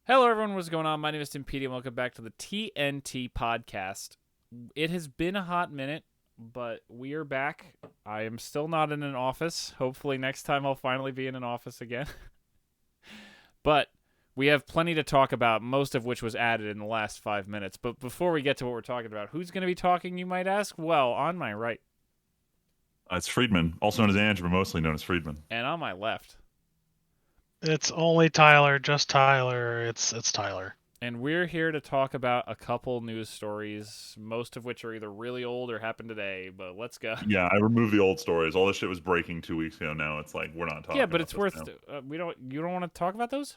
Hello, everyone. What's going on? My name is Timpedia, and welcome back to the TNT podcast. It has been a hot minute, but we are back. I am still not in an office. Hopefully, next time I'll finally be in an office again. But we have plenty to talk about, most of which was added in the last 5 minutes. But before we get to what we're talking about, who's going to be talking, you might ask? Well, on my right It's Friedman, also known as Andrew, but mostly known as Friedman. and on my left. It's only Tyler, just Tyler. It's Tyler. And we're here to talk about a couple news stories, most of which are either really old or happened today, but let's go. Yeah, I removed the old stories. All this shit was breaking 2 weeks ago. Now it's like we're not talking. Yeah, but about it's this worth. now. You don't want to talk about those?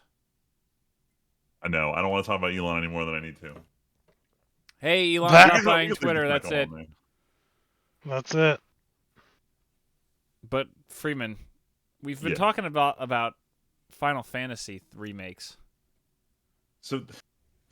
I know. I don't want to talk about Elon any more than I need to. Hey, Elon, That- stop We can buying leave Twitter. this That's back it. on there. That's it. But Freeman, we've been Yeah. talking about Final Fantasy remakes. So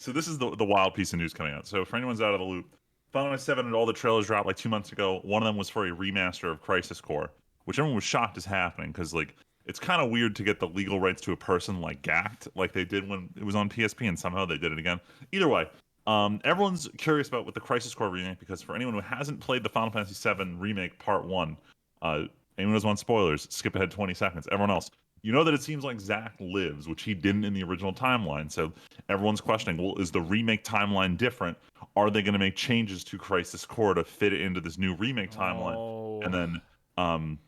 this is the wild piece of news coming out. So for anyone's out of the loop, Final Fantasy 7 and all the trailers dropped like 2 months ago. One of them was for a remaster of Crisis Core, which everyone was shocked is happening because like it's kind of weird to get the legal rights to a person like GACT, like they did when it was on PSP, and somehow they did it again. Either way, everyone's curious about what the Crisis Core remake, because for anyone who hasn't played the Final Fantasy 7 remake Part 1, anyone who's on spoilers, skip ahead 20 seconds. Everyone else, you know that it seems like Zack lives, which he didn't in the original timeline. So everyone's questioning, well, is the remake timeline different? Are they going to make changes to Crisis Core to fit it into this new remake timeline? Oh. And then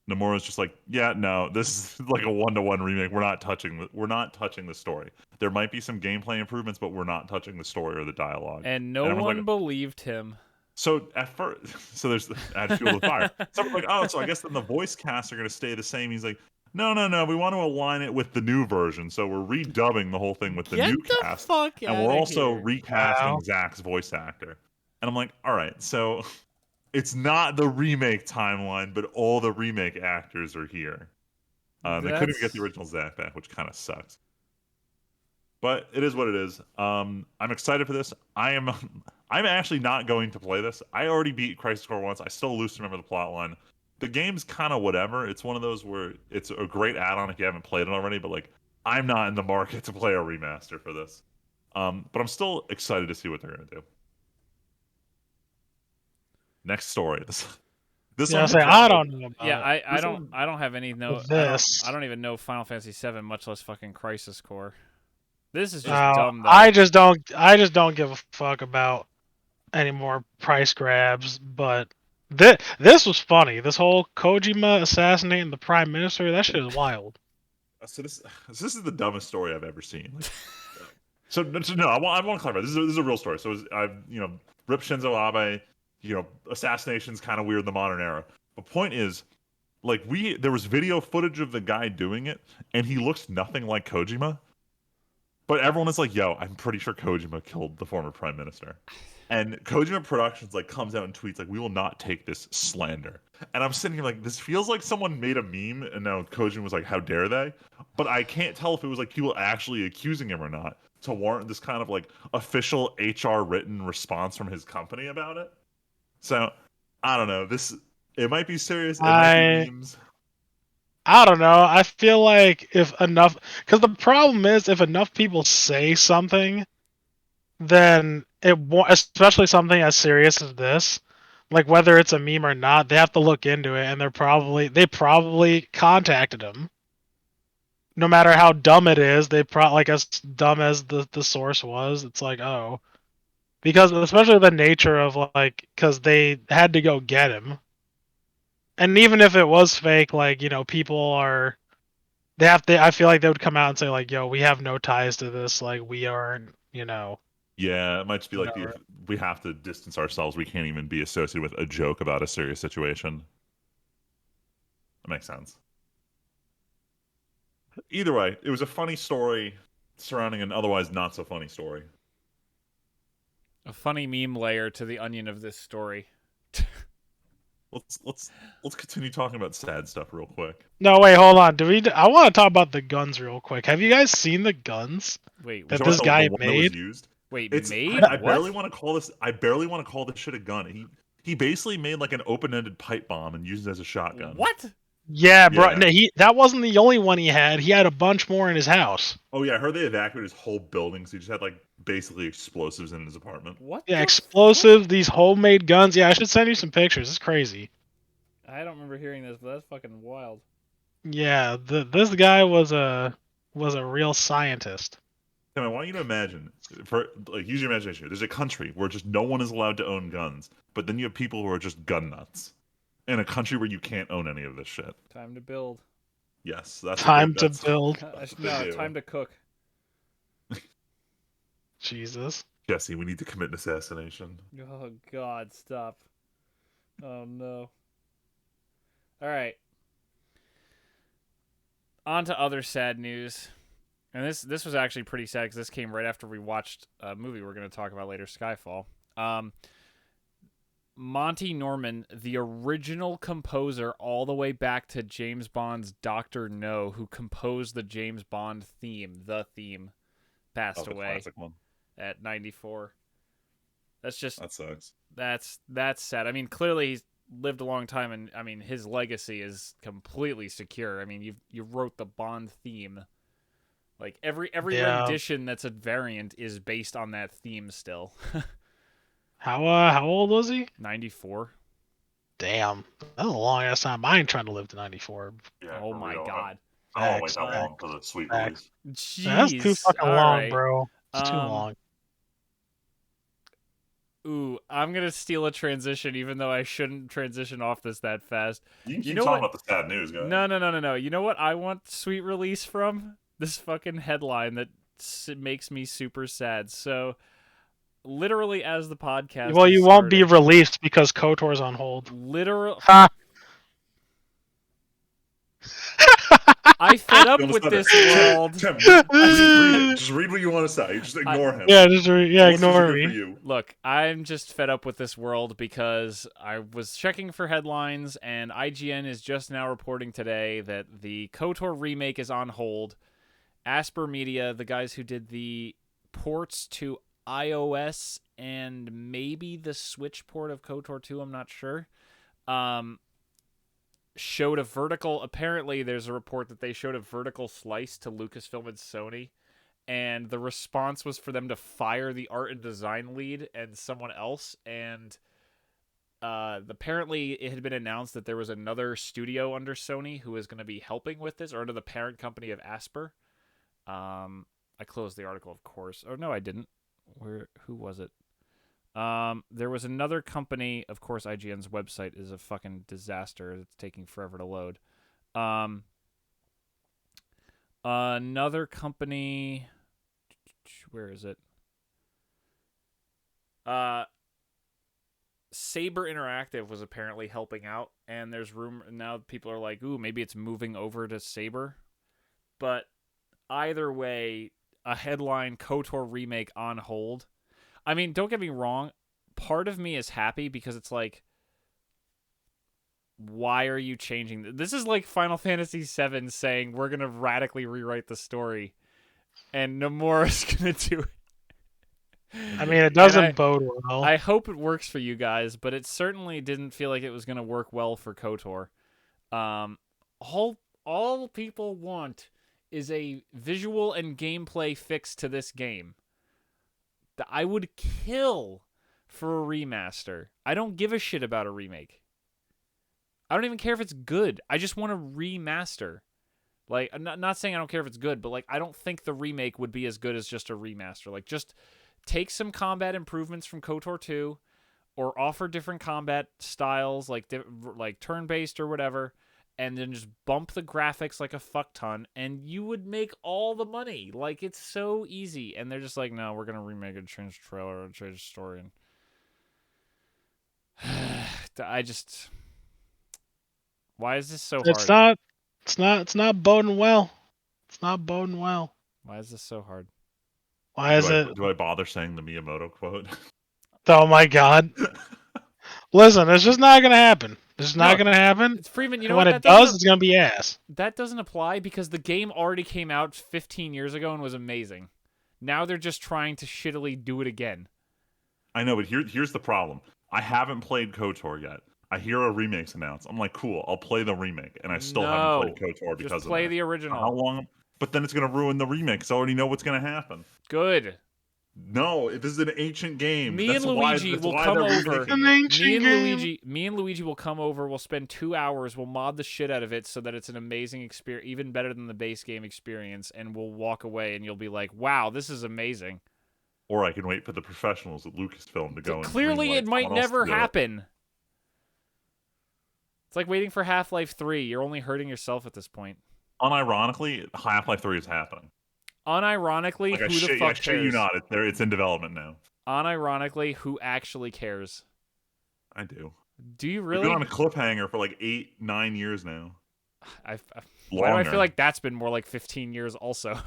Nomura's just like, yeah, no, this is like a one-to-one remake. We're not touching the story. There might be some gameplay improvements, but we're not touching the story or the dialogue. And no everyone's one like, believed him. so at first, so there's add fuel to the fire. Someone's like, oh, so I guess then the voice casts are going to stay the same. He's like, no, we want to align it with the new version, so we're redubbing the whole thing with the Get new the cast, fuck and outta we're also here. recasting Wow. Zack's voice actor. And I'm like, all right, so it's not the remake timeline, but all the remake actors are here. They couldn't even get the original Zack back, which kind of sucks. But it is what it is. I'm excited for this. I'm actually not going to play this. I already beat Crisis Core once. I still loosely remember the plot line. The game's kind of whatever. It's one of those where it's a great add-on if you haven't played it already, but like I'm not in the market to play a remaster for this. But I'm still excited to see what they're gonna do. Next story. This Yeah, one say I don't know about Yeah, I this don't one- I don't have any no with I don't this. I don't even know Final Fantasy 7, much less fucking Crisis Core. This is just Now, dumb though. I just don't give a fuck about any more price grabs. But this was funny. This whole Kojima assassinating the prime minister. That shit is wild. so this is the dumbest story I've ever seen. Like, so no, I want to clarify. This is a real story. So I've Rip Shinzo Abe. Assassination's kind of weird in the modern era. The point is, like there was video footage of the guy doing it, and he looks nothing like Kojima. But everyone is like, "Yo, I'm pretty sure Kojima killed the former prime minister." And Kojima Productions like comes out and tweets like, "We will not take this slander." And I'm sitting here like, this feels like someone made a meme, and now Kojima was like, "How dare they?" But I can't tell if it was like people actually accusing him or not to warrant this kind of like official HR written response from his company about it. So I don't know. It might be serious. It might be memes. I don't know. I feel like if enough, because the problem is if enough people say something, then it won't, especially something as serious as this, like whether it's a meme or not, they have to look into it, and they probably contacted him. No matter how dumb it is, like as dumb as the source was, it's like, oh, because especially the nature of like, because they had to go get him, and even if it was fake, like people are. I feel like they would come out and say like, "Yo, we have no ties to this. Like, we aren't. Yeah, it might just be like Whatever. we have to distance ourselves. We can't even be associated with a joke about a serious situation. That makes sense. Either way, it was a funny story surrounding an otherwise not so funny story. A funny meme layer to the onion of this story. Let's continue talking about sad stuff real quick. No, wait, hold on. I want to talk about the guns real quick. Have you guys seen the guns Wait, that So this the guy one that was made? used. wait, It's made I what? barely want to call this. I barely want to call this shit a gun. He basically made like an open-ended pipe bomb and used it as a shotgun. What? Yeah, bro. Yeah. No, that wasn't the only one he had. He had a bunch more in his house. Oh yeah, I heard they evacuated his whole building, so he just had like basically explosives in his apartment. What Yeah, the explosives, these homemade guns. Yeah, I should send you some pictures. It's crazy. fuck? I don't remember hearing this, but that's fucking wild. Yeah, this guy was a real scientist. Tim, I want you to imagine, for like, use your imagination. There's a country where just no one is allowed to own guns, but then you have people who are just gun nuts, in a country where you can't own any of this shit. Time to build. Yes, that's Time what to that's build. what they No, do. time to cook. Jesus. Jesse, we need to commit an assassination. Oh God, stop. Oh no. All right. On to other sad news. And this was actually pretty sad because this came right after we watched a movie we're going to talk about later, Skyfall. Monty Norman, the original composer all the way back to James Bond's Dr. No, who composed the James Bond theme, passed The away classic one. at 94. That's just That sucks. that's sad. I mean, clearly he's lived a long time, and I mean his legacy is completely secure. I mean, you wrote the Bond theme. Like every Yeah. rendition that's a variant is based on that theme still. How old was he? 94. Damn, that's a long ass time. I ain't trying to live to 94. Yeah, Oh for my real. God. I don't wait Facts, that facts, long for the sweet facts. release. Jeez. That's too fucking All long, right. bro. It's too Um, long. Ooh, I'm gonna steal a transition, even though I shouldn't transition off this that fast. You can keep know talking what? about the sad news, guys. No. You know what I want sweet release from? This fucking headline that makes me super sad. So, literally, as the podcast, Well, is you won't be starting, released because KOTOR's on hold. literal. Ha! I fed up You with understand this it. world. Tim, just read it. Just read what you want to say. Just ignore him. Yeah, Listeners ignore are good me. for you. Look, I'm just fed up with this world because I was checking for headlines, and IGN is just now reporting today that the KOTOR remake is on hold. Asper Media, the guys who did the ports to iOS and maybe the Switch port of KOTOR 2, I'm not sure, showed a vertical. Apparently, there's a report that they showed a vertical slice to Lucasfilm and Sony, and the response was for them to fire the art and design lead and someone else. And apparently, it had been announced that there was another studio under Sony who was going to be helping with this, or under the parent company of Asper. I closed the article, of course. Oh no, I didn't. Who was it? There was another company. Of course, IGN's website is a fucking disaster. It's taking forever to load. Another company. Where is it? Saber Interactive was apparently helping out, and there's rumor now. People are like, "Ooh, maybe it's moving over to Saber." But either way, a headline: KOTOR remake on hold. I mean, don't get me wrong. Part of me is happy because it's like, why are you changing? This is like Final Fantasy VII saying we're gonna radically rewrite the story, and Nomura's gonna do it. I mean, it doesn't bode well. I hope it works for you guys, but it certainly didn't feel like it was gonna work well for KOTOR. All people want is a visual and gameplay fix to this game. I would kill for a remaster. I don't give a shit about a remake. I don't even care if it's good. I just want a remaster. Like, I'm not saying I don't care if it's good, but like, I don't think the remake would be as good as just a remaster. Like, just take some combat improvements from KOTOR 2, or offer different combat styles, like turn-based or whatever, and then just bump the graphics like a fuck ton, and you would make all the money. Like, it's so easy. And they're just like, no, we're going to remake it, change the trailer, change the story. And why is this so hard? It's not boding well. It's not boding well. Why is this so hard? Why is it? Do I bother saying the Miyamoto quote? Oh my god. Listen, it's just not gonna happen. It's not gonna happen. It's Freeman, you And know when what? it does, it's gonna be ass. That doesn't apply because the game already came out 15 years ago and was amazing. Now they're just trying to shittily do it again. I know, but here's the problem. I haven't played KOTOR yet. I hear a remake's announced. I'm like, cool, I'll play the remake, and I still haven't No. played KOTOR because Just of play that. the How original. long? But then it's gonna ruin the remake, because I already know what's gonna happen. Good. No, this is an ancient game. Me That's and Luigi that's will why come they're over. remaking An it. ancient game. Me and Luigi will come over. We'll spend 2 hours. We'll mod the shit out of it so that it's an amazing experience, even better than the base game experience. And we'll walk away, and you'll be like, "Wow, this is amazing." Or I can wait for the professionals at Lucasfilm to go and Clearly, greenlight it might someone else to never do it. happen. It's like waiting for Half-Life 3. You're only hurting yourself at this point. Unironically, Half-Life 3 is happening. Unironically, Like, who the I fuck shit you cares? not. It's in development now. Unironically, who actually cares? I do. Do you We've really? been on a cliffhanger for like 8-9 years now. Why do I feel Longer. like that's been more like 15 years also? I don't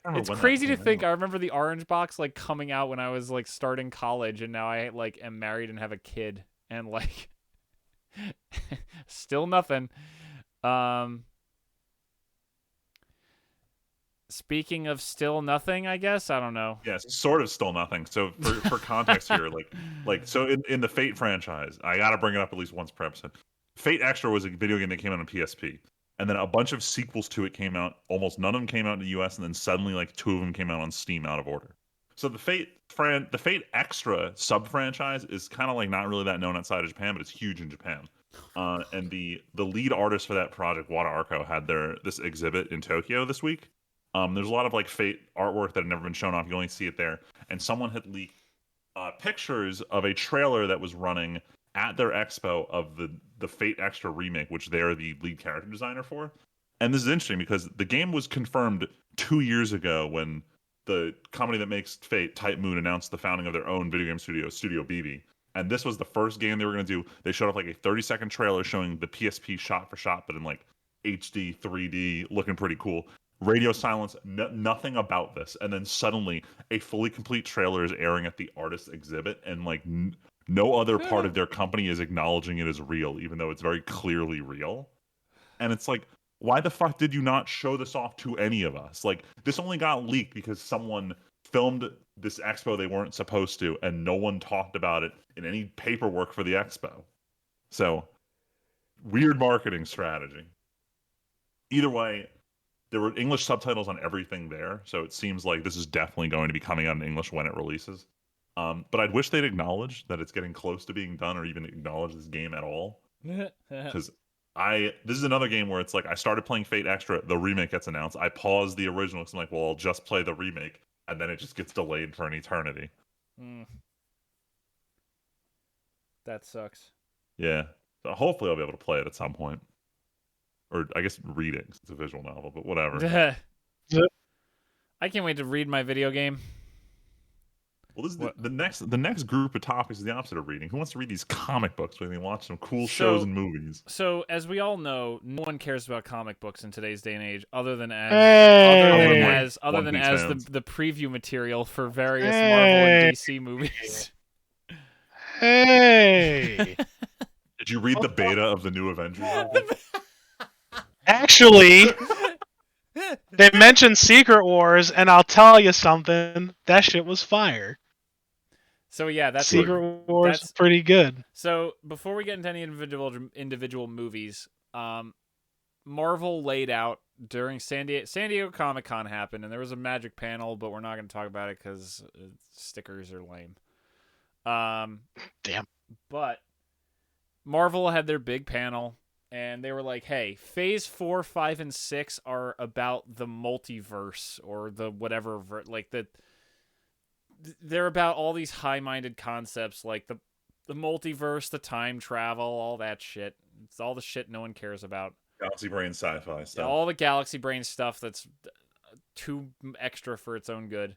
remember It's when that crazy to came think. out. I remember the Orange Box like coming out when I was like starting college, and now I like am married and have a kid, and like still nothing. Speaking of still nothing, I guess I don't know. Yes, sort of still nothing. So for context here, so in the Fate franchise, I gotta bring it up at least once per episode. Fate Extra was a video game that came out on PSP, and then a bunch of sequels to it came out. Almost none of them came out in the US, and then suddenly like 2 of them came out on Steam out of order. So the Fate Extra sub franchise is kind of like not really that known outside of Japan, but it's huge in Japan. And the lead artist for that project, Wada Arco, had this exhibit in Tokyo this week. There's a lot of like Fate artwork that had never been shown off. You only see it there. And someone had leaked pictures of a trailer that was running at their expo of the Fate Extra remake, which they're the lead character designer for. And this is interesting because the game was confirmed 2 years ago when the company that makes Fate, Type Moon, announced the founding of their own video game studio, Studio BB. And this was the first game they were going to do. They showed off like a 30-second trailer showing the PSP shot for shot, but in like HD, 3D, looking pretty cool. Radio silence, nothing about this, and then suddenly a fully complete trailer is airing at the artist exhibit, and like no other part of their company is acknowledging it as real, even though it's very clearly real. And it's like, why the fuck did you not show this off to any of us? Like, this only got leaked because someone filmed this expo they weren't supposed to, and no one talked about it in any paperwork for the expo. So, weird marketing strategy. Either way, there were English subtitles on everything there, so it seems like this is definitely going to be coming out in English when it releases. But I'd wish they'd acknowledge that it's getting close to being done, or even acknowledge this game at all. Because this is another game where it's like I started playing Fate Extra, the remake gets announced, I paused the original because I'm like, well, I'll just play the remake, and then it just gets delayed for an eternity. That sucks. Yeah, so hopefully I'll be able to play it at some point. Or I guess reading, it's a visual novel, but whatever. I can't wait to read my video game. Well, this is the next group of topics is the opposite of reading. Who wants to read these comic books when they watch some cool shows and movies? So, as we all know, no one cares about comic books in today's day and age, other than as the preview material for various Marvel and DC movies. Hey. Did you read the beta of the new Avengers movie? Actually, they mentioned Secret Wars, and I'll tell you something. That shit was fire. So yeah, that's Secret Wars is pretty good. So before we get into any individual movies, Marvel laid out during San Diego Comic-Con happened, and there was a magic panel, but we're not going to talk about it because stickers are lame. Damn. But Marvel had their big panel. And they were like, hey, Phase 4, 5, and 6 are about the multiverse or the whatever. They're about all these high-minded concepts like the multiverse, the time travel, all that shit. It's all the shit no one cares about. Galaxy Brain sci-fi stuff. Yeah, all the Galaxy Brain stuff that's too extra for its own good.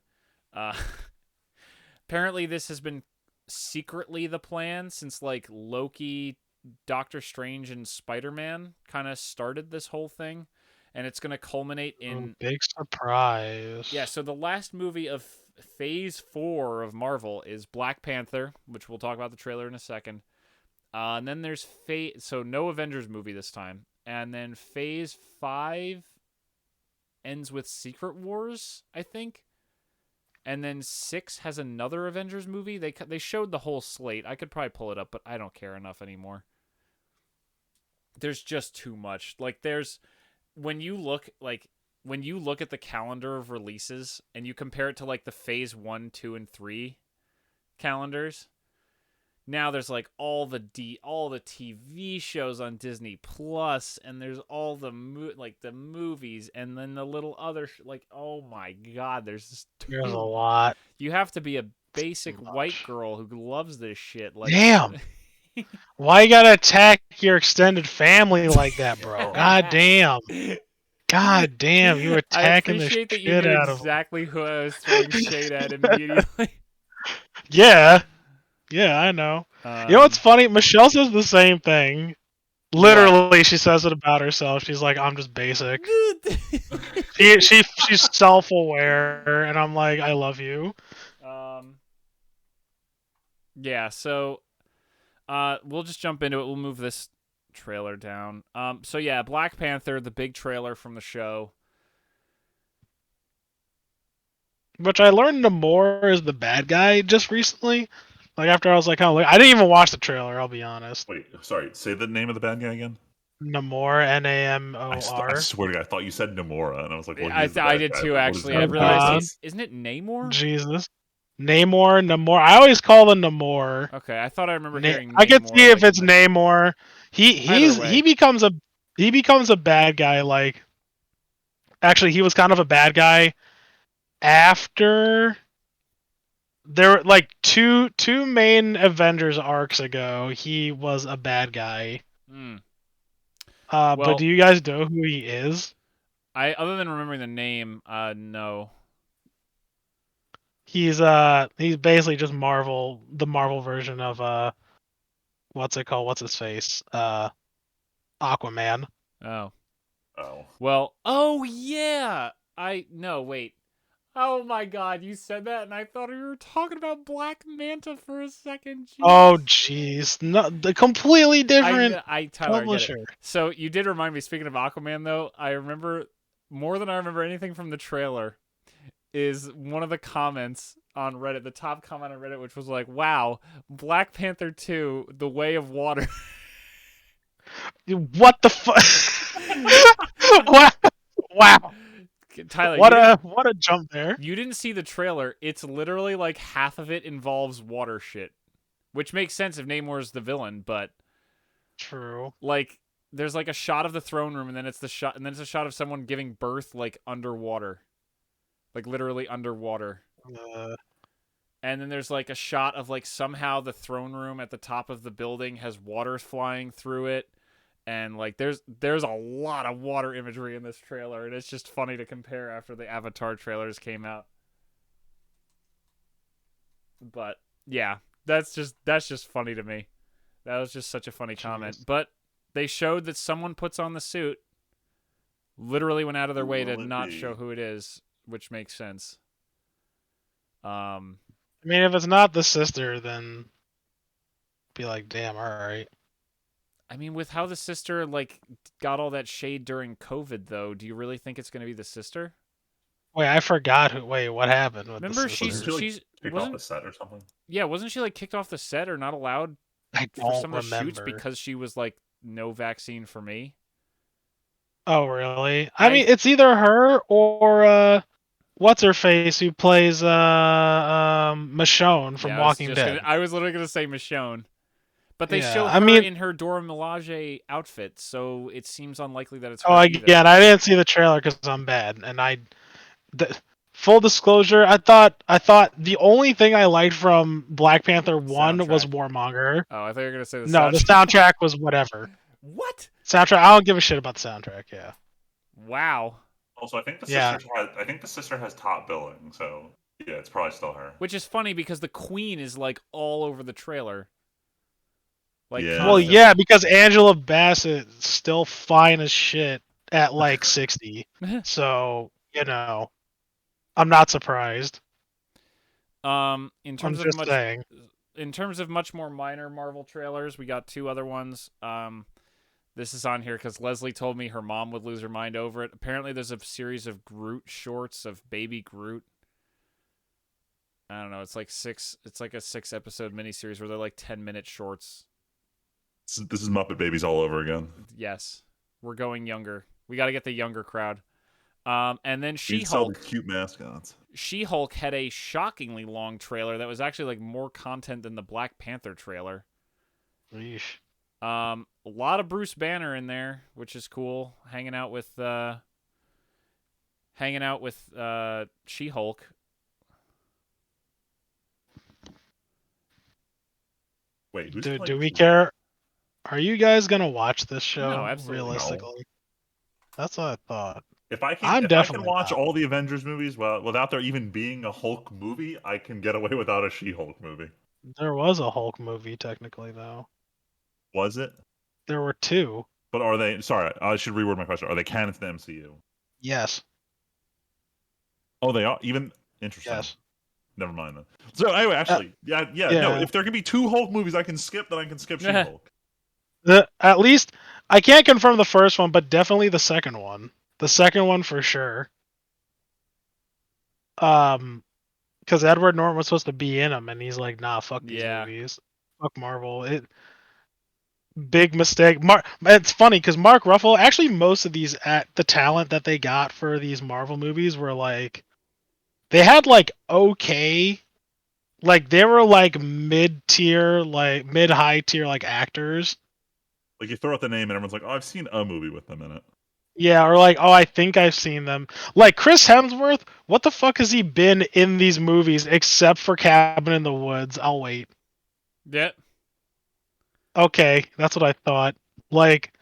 Apparently, this has been secretly the plan since, like, Loki, Doctor Strange, and Spider-Man kind of started this whole thing, and it's going to culminate in big surprise. Yeah, so the last movie of Phase 4 of Marvel is Black Panther, which we'll talk about the trailer in a second. And then there's so no Avengers movie this time. And then Phase 5 ends with Secret Wars, I think. And then 6 has another Avengers movie. They showed the whole slate. I could probably pull it up, but I don't care enough anymore. There's just too much. Like when you look at the calendar of releases and you compare it to like the phase 1, 2, and 3 calendars, now there's like all the TV shows on Disney Plus, and there's all the movies, and then the little other oh my god, there's There's a lot. You have to be a basic white girl who loves this shit. Like, damn. Why you gotta attack your extended family like that, bro? God damn. God damn, you attacking the shit that you knew out of exactly who I was throwing shade at immediately. Yeah. Yeah, I know. You know what's funny? Michelle says the same thing. Literally, she says it about herself. She's like, I'm just basic. She's self-aware, and I'm like, I love you. Yeah, so we'll just jump into it. We'll move this trailer down. So yeah, Black Panther, the big trailer from the show. Which I learned Namor is the bad guy just recently. Like after I was like, oh, I didn't even watch the trailer. I'll be honest. Wait, sorry. Say the name of the bad guy again. Namor, Namor. I swear to God, I thought you said Namora, and I was like, well, I did too, actually. I realized, isn't it Namor? Jesus. Namor. I always call him Namor. Okay, I thought I remember hearing Namor. I could see if it's Namor. He becomes a bad guy. Like, actually, he was kind of a bad guy after there were like two main Avengers arcs ago. He was a bad guy. But do you guys know who he is? Other than remembering the name, no. He's basically just the Marvel version of what's it called? What's his face? Aquaman. Oh. Oh. Well, oh yeah. Wait. Oh my god, you said that and I thought we were talking about Black Manta for a second. Jeez. Oh jeez. No, the completely different Tyler, publisher. Get it. So you did remind me, speaking of Aquaman though, I remember more than I remember anything from the trailer is one of the comments on Reddit, the top comment on Reddit, which was like, wow, Black Panther 2, The Way of Water. What the fuck? Wow. Tyler, what a jump there. You didn't see the trailer. It's literally like half of it involves water shit, which makes sense if Namor's the villain, but true. Like there's like a shot of the throne room and then it's a shot of someone giving birth like underwater. Like literally underwater. And then there's like a shot of like somehow the throne room at the top of the building has water flying through it. And like there's a lot of water imagery in this trailer, and it's just funny to compare after the Avatar trailers came out. But yeah, that's just funny to me. That was just such a funny comment. But they showed that someone puts on the suit. Literally went out of their way to not show who it is, which makes sense. I mean, if it's not the sister, then be like, damn, all right. I mean, with how the sister like got all that shade during COVID, though, do you really think it's going to be the sister? Wait, I forgot who. Wait, what happened? With Remember, the she's kicked off the set or something. Yeah, wasn't she like kicked off the set or not allowed for some of the shoots because she was like no vaccine for me? Oh, really? I mean, it's either her or what's her face who plays Michonne from Walking Dead. I was literally gonna say Michonne. But they show her in her Dora Milaje outfit, so it seems unlikely that it's her. Again, I didn't see the trailer because I'm bad, and full disclosure, I thought the only thing I liked from Black Panther 1 was Warmonger. Oh, I thought you were gonna say the soundtrack. No, the soundtrack was whatever. What? Soundtrack? I don't give a shit about the soundtrack. Yeah. Wow. Also, I think the sister has top billing, so yeah, it's probably still her. Which is funny because the Queen is like all over the trailer. Like, yeah. Well, yeah, because Angela Bassett's still fine as shit at like 60. So, you know, I'm not surprised. In terms of much more minor Marvel trailers, we got two other ones. This is on here because Leslie told me her mom would lose her mind over it. Apparently, there's a series of Groot shorts of Baby Groot. I don't know. It's like six. It's like a 6-episode miniseries where they're like 10-minute shorts. This is Muppet Babies all over again. Yes, we're going younger. We got to get the younger crowd. And then We sell the She-Hulk. cute mascots. She-Hulk had a shockingly long trailer that was actually like more content than the Black Panther trailer. Yeesh. A lot of Bruce Banner in there, which is cool. Hanging out with She-Hulk. Wait, who's Do playing we She-Hulk? care? Are you guys gonna watch this show? No, absolutely not. Realistically, that's what I thought. If I I'm can definitely watch not. all the Avengers movies without there even being a Hulk movie, I can get away without a She-Hulk movie. There was a Hulk movie, technically, though. Was it? There were 2. But are they? Sorry, I should reword my question. Are they canon to the MCU? Yes. Oh, they are. Even interesting. Yes. Never mind then. So anyway, actually, yeah. No, yeah. if there can be 2 Hulk movies I can skip, then I can skip Yeah. She-Hulk. At least I can't confirm the first one, but definitely the second one. The second one for sure. Because Edward Norton was supposed to be in them, and he's like, "Nah, fuck these movies, fuck Marvel." Big mistake. It's funny because Mark Ruffalo. Actually, most of these the talent that they got for these Marvel movies were like, they had like okay, like they were like mid-tier, like mid-high tier, like actors. Like you throw out the name and everyone's like, "Oh, I've seen a movie with them in it." Yeah, or like, oh, I think I've seen them. Like Chris Hemsworth, what the fuck has he been in these movies except for Cabin in the Woods? I'll wait. Yeah. Okay, that's what I thought. Like,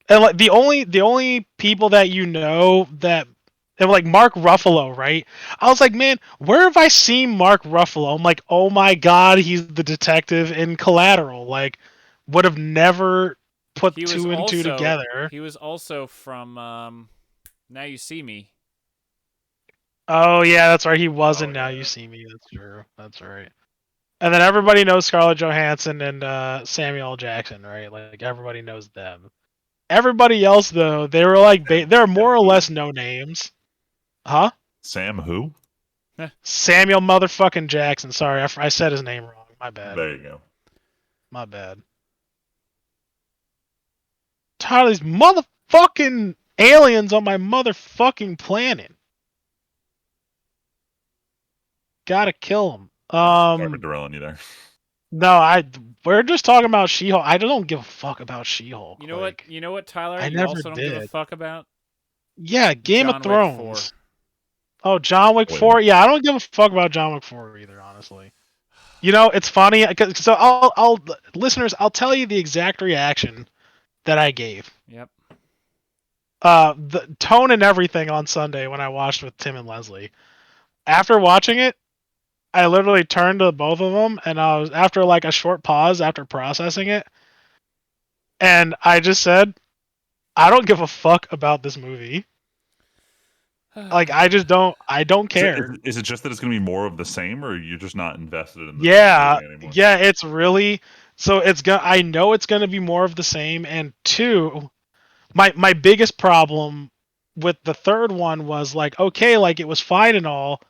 and like the only people that you know that, and like Mark Ruffalo, right? I was like, man, where have I seen Mark Ruffalo? I'm like, oh my god, he's the detective in Collateral. Like, would have never put He was 2 and 2 also together. he was also from Now You See Me. Oh yeah, that's right. He was in Now yeah. You See Me. That's true. That's right. And then everybody knows Scarlett Johansson and Samuel L. Jackson, right? Like everybody knows them. Everybody else though, they were like they're more or less no names. Huh? Sam who? Samuel motherfucking Jackson. Sorry, I said his name wrong. My bad. There you go. My bad. Tired of these motherfucking aliens on my motherfucking planet. Gotta kill them. Sorry for derailing you there. No, we're just talking about She-Hulk. I don't give a fuck about She-Hulk. You know what? You know what, Tyler? I You never also don't give a did. fuck about Yeah, Game John of Wick 4. Thrones. Oh, John Wick Wait, 4. what? Yeah, I don't give a fuck about John Wick 4 either, honestly. You know, it's funny. So I'll listeners, I'll tell you the exact reaction that I gave. Yep. The tone and everything on Sunday when I watched with Tim and Leslie. After watching it, I literally turned to both of them, and I was after like a short pause after processing it, and I just said, I don't give a fuck about this movie. Like I don't care. Is it just that it's going to be more of the same, or you're just not invested in the Yeah, movie anymore? yeah, it's really so it's gonna. I know it's gonna be more of the same. And 2, my biggest problem with the third one was like, okay, like it was fine and all,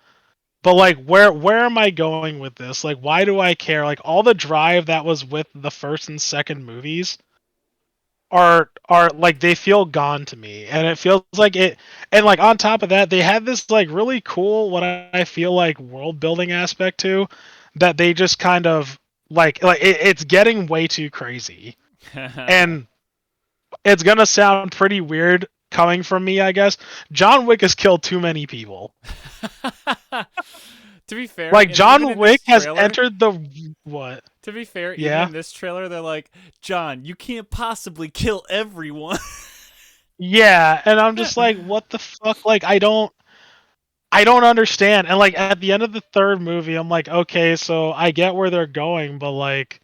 but like where am I going with this? Like, why do I care? Like all the drive that was with the first and second movies are like they feel gone to me, and it feels like it. And like on top of that, they had this like really cool what I feel like world building aspect to that they just kind of it's getting way too crazy. And it's gonna sound pretty weird coming from me, I guess. John Wick has killed too many people. To be fair, Like John Wick has trailer, entered the what? To be fair, Yeah. even in this trailer, they're like, John, you can't possibly kill everyone. Yeah, and I'm just like, what the fuck? Like I don't understand. And like at the end of the third movie, I'm like, okay, so I get where they're going, but like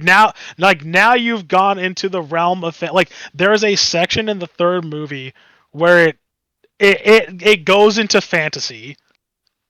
now you've gone into the realm of like there's a section in the third movie where it goes into fantasy.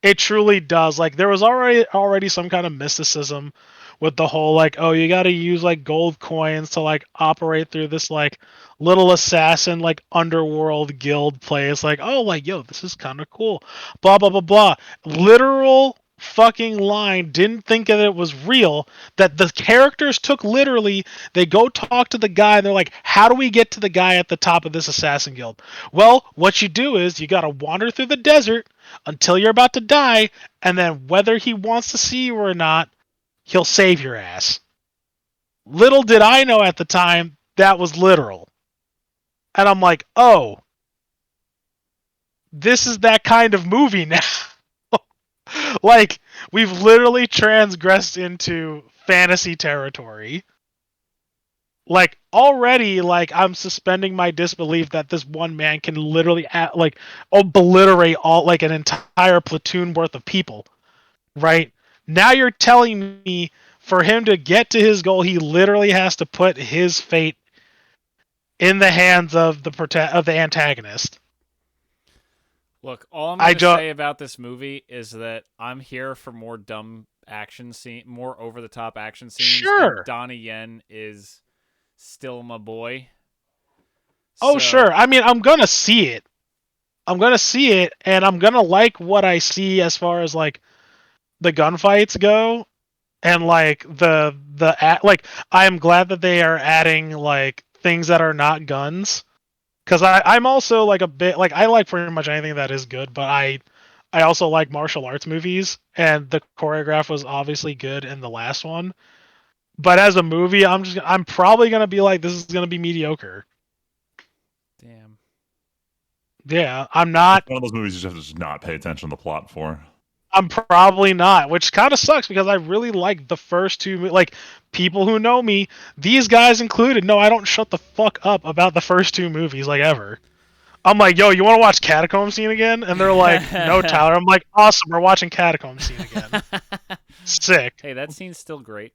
It truly does. Like there was already some kind of mysticism with the whole like, oh, you got to use like gold coins to like operate through this like little assassin like underworld guild place. Like, oh, like yo, this is kind of cool. Blah blah blah blah. Literal fucking line. Didn't think that it was real. That the characters took literally. They go talk to the guy and they're like, how do we get to the guy at the top of this assassin guild? Well, what you do is you got to wander through the desert until you're about to die, and then whether he wants to see you or not, he'll save your ass. Little did I know at the time that was literal. And I'm like, oh, this is that kind of movie now. Like, we've literally transgressed into fantasy territory. Like, already, like, I'm suspending my disbelief that this one man can literally, like, obliterate all, like, an entire platoon worth of people. Right? Now you're telling me for him to get to his goal, he literally has to put his fate in the hands of the antagonist. Look, all I'm going to say about this movie is that I'm here for more dumb action scene, more over-the-top action scenes. Sure. And Donnie Yen is still my boy. Oh, sure. I mean, I'm going to see it. And I'm going to like what I see as far as, like, the gunfights go. And, like, like, I am glad that they are adding, like, things that are not guns. Because I'm also like a bit like I like pretty much anything that is good, but I also like martial arts movies, and the choreograph was obviously good in the last one. But as a movie, I'm probably gonna be like, this is gonna be mediocre. Damn. Yeah, I'm not. It's one of those movies you just have to just not pay attention to the plot for. I'm probably not, which kind of sucks because I really like the first two. Like, people who know me, these guys included, no, I don't shut the fuck up about the first two movies, like, ever. I'm like, yo, you want to watch Catacomb Scene again? And they're like, no, Tyler. I'm like, awesome, we're watching Catacomb Scene again. Sick. Hey, that scene's still great.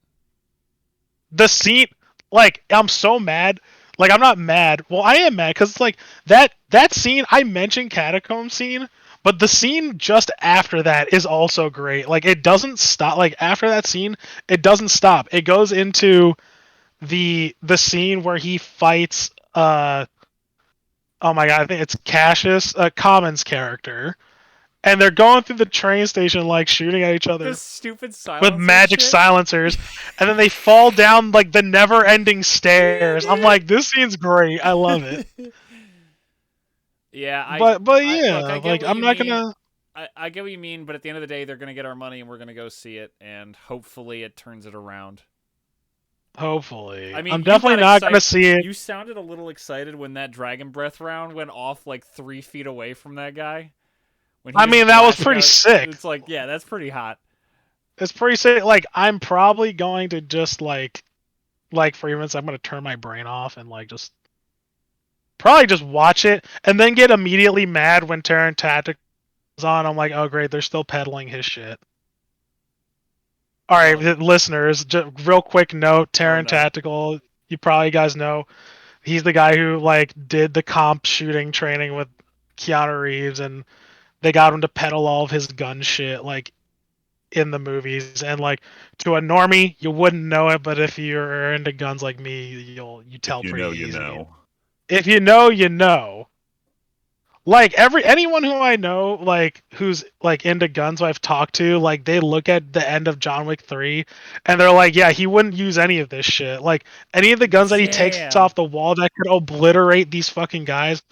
The scene, like, I'm so mad. Like, I'm not mad. Well, I am mad because it's like that scene. I mentioned Catacomb Scene. But the scene just after that is also great. Like, it doesn't stop. Like, after that scene, it doesn't stop. It goes into the scene where he fights oh my god, I think it's Cassius, Common's character. And they're going through the train station, like, shooting at each other. This stupid silencer with magic shit? silencers. And then they fall down, like, the never-ending stairs. I'm like, this scene's great. I love it. Yeah, but yeah, look, like, I'm not gonna... I get what you mean, but at the end of the day, they're gonna get our money and we're gonna go see it, and hopefully it turns it around. Hopefully. I mean, I'm definitely not gonna see it. You sounded a little excited when that Dragon Breath round went off like 3 feet away from that guy. I mean, that was pretty sick. It's like, yeah, that's pretty hot. It's pretty sick. Like, I'm probably going to just, like for instance, I'm gonna turn my brain off and, like, just probably just watch it, and then get immediately mad when Terran Tactics is on. I'm like, oh great, they're still peddling his shit. Alright, listeners, just real quick note, Terran Tactical, you probably guys know, he's the guy who, like, did the comp shooting training with Keanu Reeves, and they got him to peddle all of his gun shit, like, in the movies. And, like, to a normie, you wouldn't know it, but if you're into guns like me, you tell pretty easy. You know. If you know, you know. Like, anyone who I know, like, who's, like, into guns who I've talked to, like, they look at the end of John Wick 3, and they're like, yeah, he wouldn't use any of this shit. Like, any of the guns that he takes off the wall that could obliterate these fucking guys.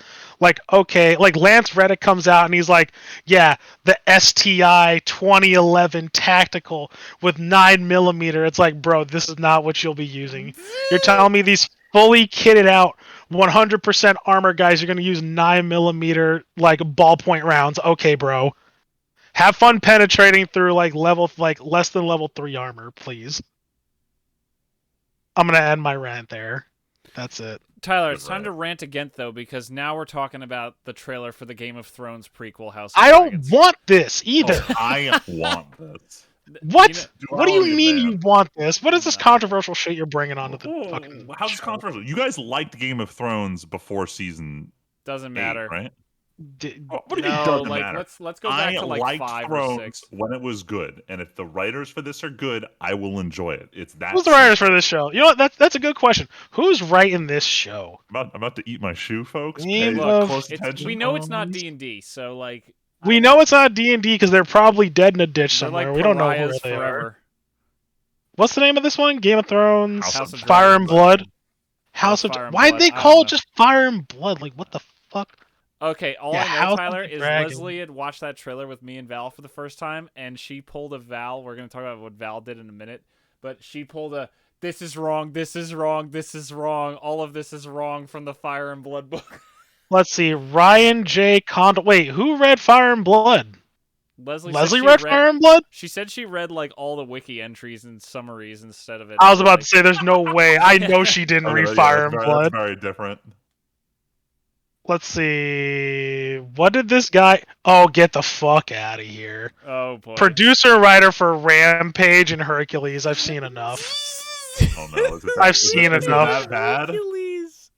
Like, okay, like, Lance Reddick comes out, and he's like, yeah, the STI 2011 Tactical with 9mm. It's like, bro, this is not what you'll be using. You're telling me these fully kitted out 100% armor guys, you're going to use 9mm, like, ballpoint rounds. Okay, bro. Have fun penetrating through, like, less than level 3 armor, please. I'm going to end my rant there. That's it. Tyler, it's time to rant again, though, because now we're talking about the trailer for the Game of Thrones prequel, House of Dragons. I don't want this either. Oh, I want this. What? What do you mean you want this? What is this controversial shit you're bringing onto the fucking How's this show? controversial? You guys liked Game of Thrones before season Doesn't 8, matter. right? What do you mean No, doesn't like matter? let's go back I to like liked 5 or Thrones 6. when it was good, and if the writers for this are good, I will enjoy it. It's that Who's the writers for simple. this show? You know what? That's a good question. Who's writing this show? I'm about to eat my shoe, folks. Game Pay Look, of close we attention. know it's not Thrones. D&D, so like We know it's not D&D because they're probably dead in a ditch they're somewhere. like We don't know where pariahs they are. forever. What's the name of this one? Game of Thrones, House of Fire Dragons. and Blood, House of. Fire and Why'd Blood, they I call don't it just Fire and Blood? Like what the fuck? Okay, all Yeah, I know, House of Tyler, the is Dragon. Leslie had watched that trailer with me and Val for the first time, and she pulled a Val. We're going to talk about what Val did in a minute, but she pulled a, this is wrong, this is wrong, this is wrong, all of this is wrong from the Fire and Blood book. Let's see. Ryan J. Condal. Wait, who read Fire and Blood? Leslie Leslie said read Fire and Blood? she said she read like all the wiki entries and summaries instead of it. I was about like, to say, there's no way. I know she didn't Okay, read yeah, Fire and that's Blood. very different. Let's see. What did this guy? Oh, get the fuck out of here. Oh boy. Producer writer for Rampage and Hercules. I've seen enough. Oh no, is it that, I've is seen it enough. that bad? Hercules.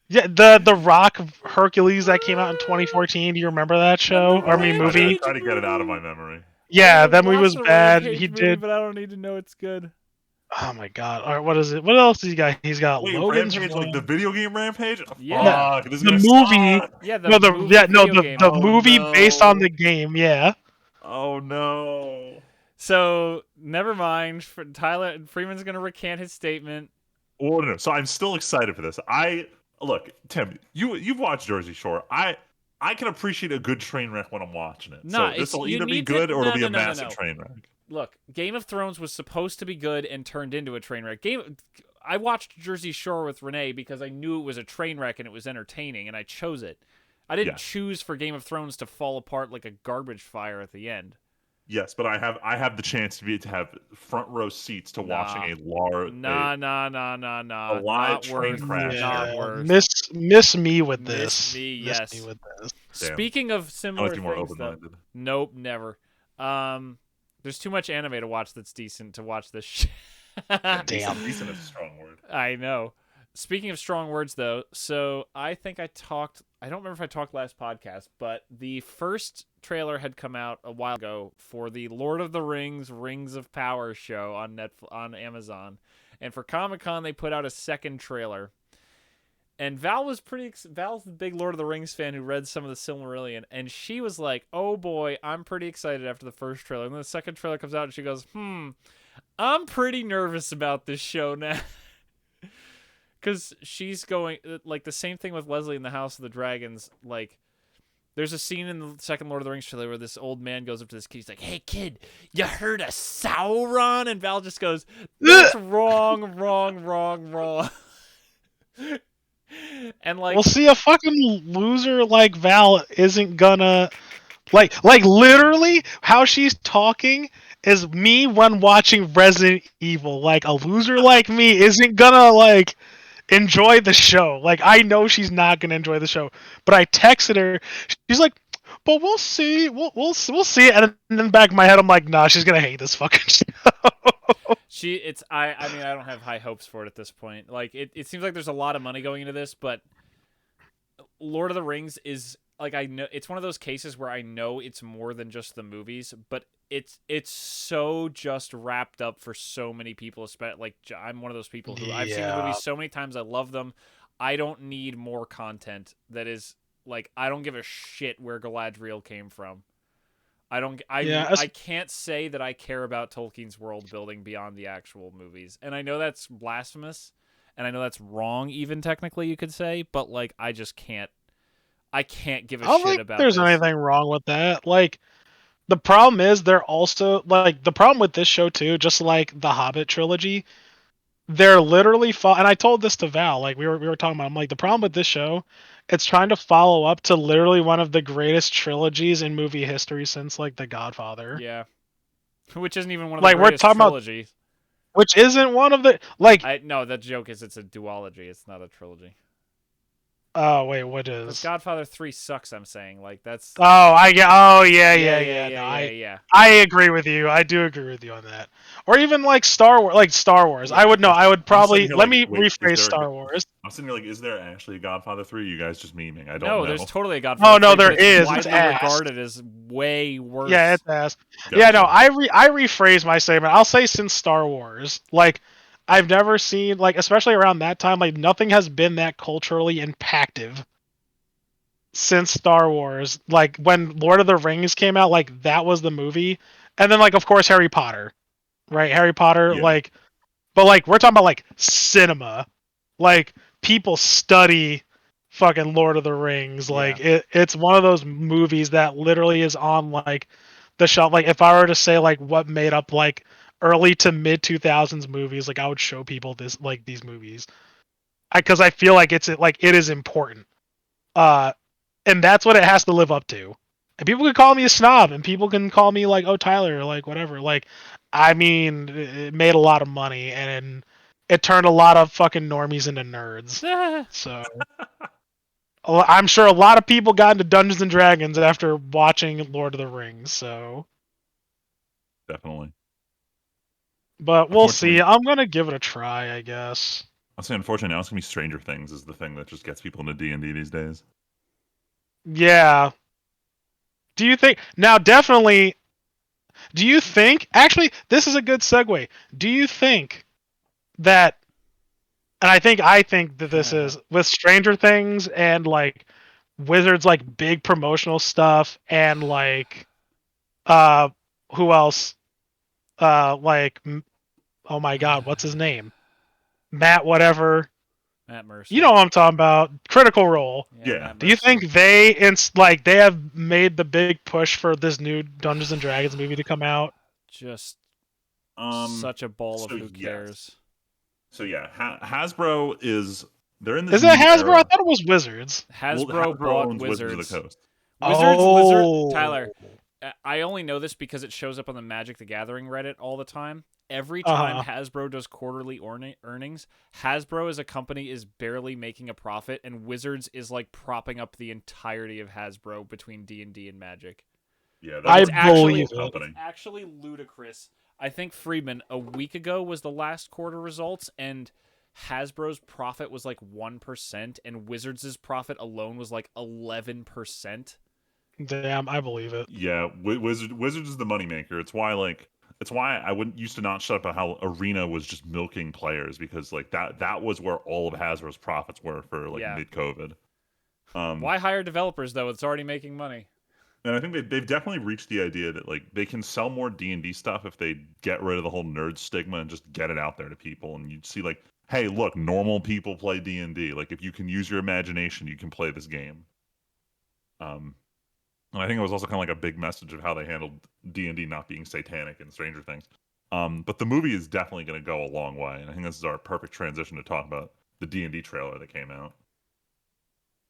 Yeah, the Rock Hercules that came out in 2014. Do you remember that show? the Or I mean movie? I try to get it out of my memory. Yeah, I that movie watched was the bad. Rampage He movie, did. but I don't need to know it's good. Oh my god. All right, what is it? What else has he got? He's got Wait, Logan's Rampage, like Run. the video game Rampage? Oh, Yeah. fuck, this is The gonna movie. suck. Yeah, the No, movie video game. the Oh, movie based on no. the game. Yeah. Oh no. So never mind. Tyler Freeman's gonna recant his statement. Well, no. So I'm still excited for this. Look, Tim. You've watched Jersey Shore. I can appreciate a good train wreck when I'm watching it. Nah, so this will you either be need to- good or no, it'll be no, a no, no, massive no. train wreck. Look, Game of Thrones was supposed to be good and turned into a train wreck. I watched Jersey Shore with Renee because I knew it was a train wreck and it was entertaining, and I chose it. I didn't choose for Game of Thrones to fall apart like a garbage fire at the end. Yes, but I have the chance to have front row seats to watching a large Nah. a live train crash. Not worse. Miss me with Miss this. me, Miss yes. me with this. Damn. Speaking of I similar must be more things, though. open-minded. Nope, never. There's too much anime to watch that's decent to watch this shit. Damn. Decent is a strong word. I know. Speaking of strong words, though, so I think I don't remember if I talked last podcast, but the first trailer had come out a while ago for the Lord of the Rings Rings of Power show on on Amazon. And for Comic-Con, they put out a second trailer. And Val's the big Lord of the Rings fan who read some of the Silmarillion, and she was like, "Oh boy, I'm pretty excited after the first trailer." And then the second trailer comes out, and she goes, I'm pretty nervous about this show now." Because she's going, like, the same thing with Leslie in the House of the Dragons. Like, there's a scene in the second Lord of the Rings trailer where this old man goes up to this kid. He's like, "Hey, kid, you heard of Sauron?" And Val just goes, "That's wrong, wrong, wrong, wrong." And, like, Well, see, a fucking loser like Val isn't gonna like literally how she's talking is me when watching Resident Evil. Like a loser like me isn't gonna like enjoy the show. Like I know she's not gonna enjoy the show, but I texted her. She's like, "But we'll see. We'll see." And then in the back of my head, I'm like, "Nah, she's gonna hate this fucking show." I mean, I don't have high hopes for it at this point. Like, it seems like there's a lot of money going into this, but Lord of the Rings is, like, I know it's one of those cases where I know it's more than just the movies, but it's so just wrapped up for so many people. Like, I'm one of those people who I've seen the movies so many times. I love them. I don't need more content that is, like, I don't give a shit where Galadriel came from. I can't say that I care about Tolkien's world building beyond the actual movies. And I know that's blasphemous, and I know that's wrong even technically, you could say, but, like, I just can't give a shit about there's this. anything wrong with that. Like the problem is they're also like the problem with this show too, just like the Hobbit trilogy, they're literally and I told this to Val, like we were talking about, I'm like, the problem with this show, it's trying to follow up to literally one of the greatest trilogies in movie history since like The Godfather. Yeah. Which isn't even one of Like, the we're greatest talking about- trilogies. Which isn't one of the like No, the joke is it's a duology, it's not a trilogy. oh wait, what But is Godfather 3 sucks, I'm saying. Like, that's yeah. yeah. I agree with you. I do agree with you on that. or even like Star Wars. Yeah, I would know. I would I'm just sitting probably here let like, me wait, is rephrase there Star Wars. I'm sitting here like, is there actually a Godfather 3? You guys just memeing? I don't No, know. there's totally a Oh Godfather no, 3, there but it's is. It's widely ass. regarded as way worse. Yeah, it's ass. Gotcha. Yeah, no, I rephrase my statement. I'll say since Star Wars, like I've never seen like especially around that time, like nothing has been that culturally impactful since Star Wars. Like when Lord of the Rings came out, like that was the movie, and then like of course Harry Potter, right? Harry Potter, Yeah. like, but like we're talking about like cinema, like people study fucking Lord of the Rings. Like it's one of those movies that literally is on like the shelf. Like if I were to say like what made up like early to mid 2000s movies, like I would show people this like these movies, because I feel like it's like it is important. Uh, and that's what it has to live up to. And people can call me a snob, and people can call me like, "Oh, Tyler," or like whatever. Like, I mean, it made a lot of money, and it turned a lot of fucking normies into nerds. So, I'm sure a lot of people got into Dungeons and Dragons after watching Lord of the Rings. So, Definitely. but we'll see. Unfortunately, I'm gonna give it a try, I guess. I'll say unfortunately now it's gonna be Stranger Things is the thing that just gets people into D&D these days. Yeah. Do you think now? Definitely. Do you think actually this is a good segue? Do you think that, and I think that this is with Stranger Things and like Wizards like big promotional stuff and like uh who else oh my god, what's his name? Matt whatever. Matt Mercer. You know what I'm talking about. Critical Role. Yeah. Matt Do you Mercer. think like they have made the big push for this new Dungeons and Dragons movie to come out? Just Um. such a ball of so who yes. cares? So yeah, Hasbro is they're in this Is it new Hasbro? era. I thought it was Wizards. Hasbro, Hasbro bought owns Wizards Wizards. of the Coast. Oh, Tyler, I only know this because it shows up on the Magic the Gathering Reddit all the time. Every time Uh-huh. Hasbro does quarterly earnings, Hasbro as a company is barely making a profit, and Wizards is like propping up the entirety of Hasbro between D&D and Magic. Yeah, I that's believe it. company. It's actually ludicrous. I think Friedman a week ago was the last quarter results, and Hasbro's profit was like 1%, and Wizards' profit alone was like 11%. Damn, I believe it. Yeah, Wizards is the moneymaker. It's why I wouldn't used to not shut up about how Arena was just milking players because like that was where all of Hasbro's profits were for like Yeah. mid-COVID. Why hire developers though? It's already making money. And I think they've definitely reached the idea that like they can sell more D&D stuff if they get rid of the whole nerd stigma and just get it out there to people. And you'd see like, hey, look, normal people play D&D. Like if you can use your imagination, you can play this game. And I think it was also kind of like a big message of how they handled D&D not being satanic in Stranger Things. But the movie is definitely going to go a long way, and I think this is our perfect transition to talk about the D&D trailer that came out.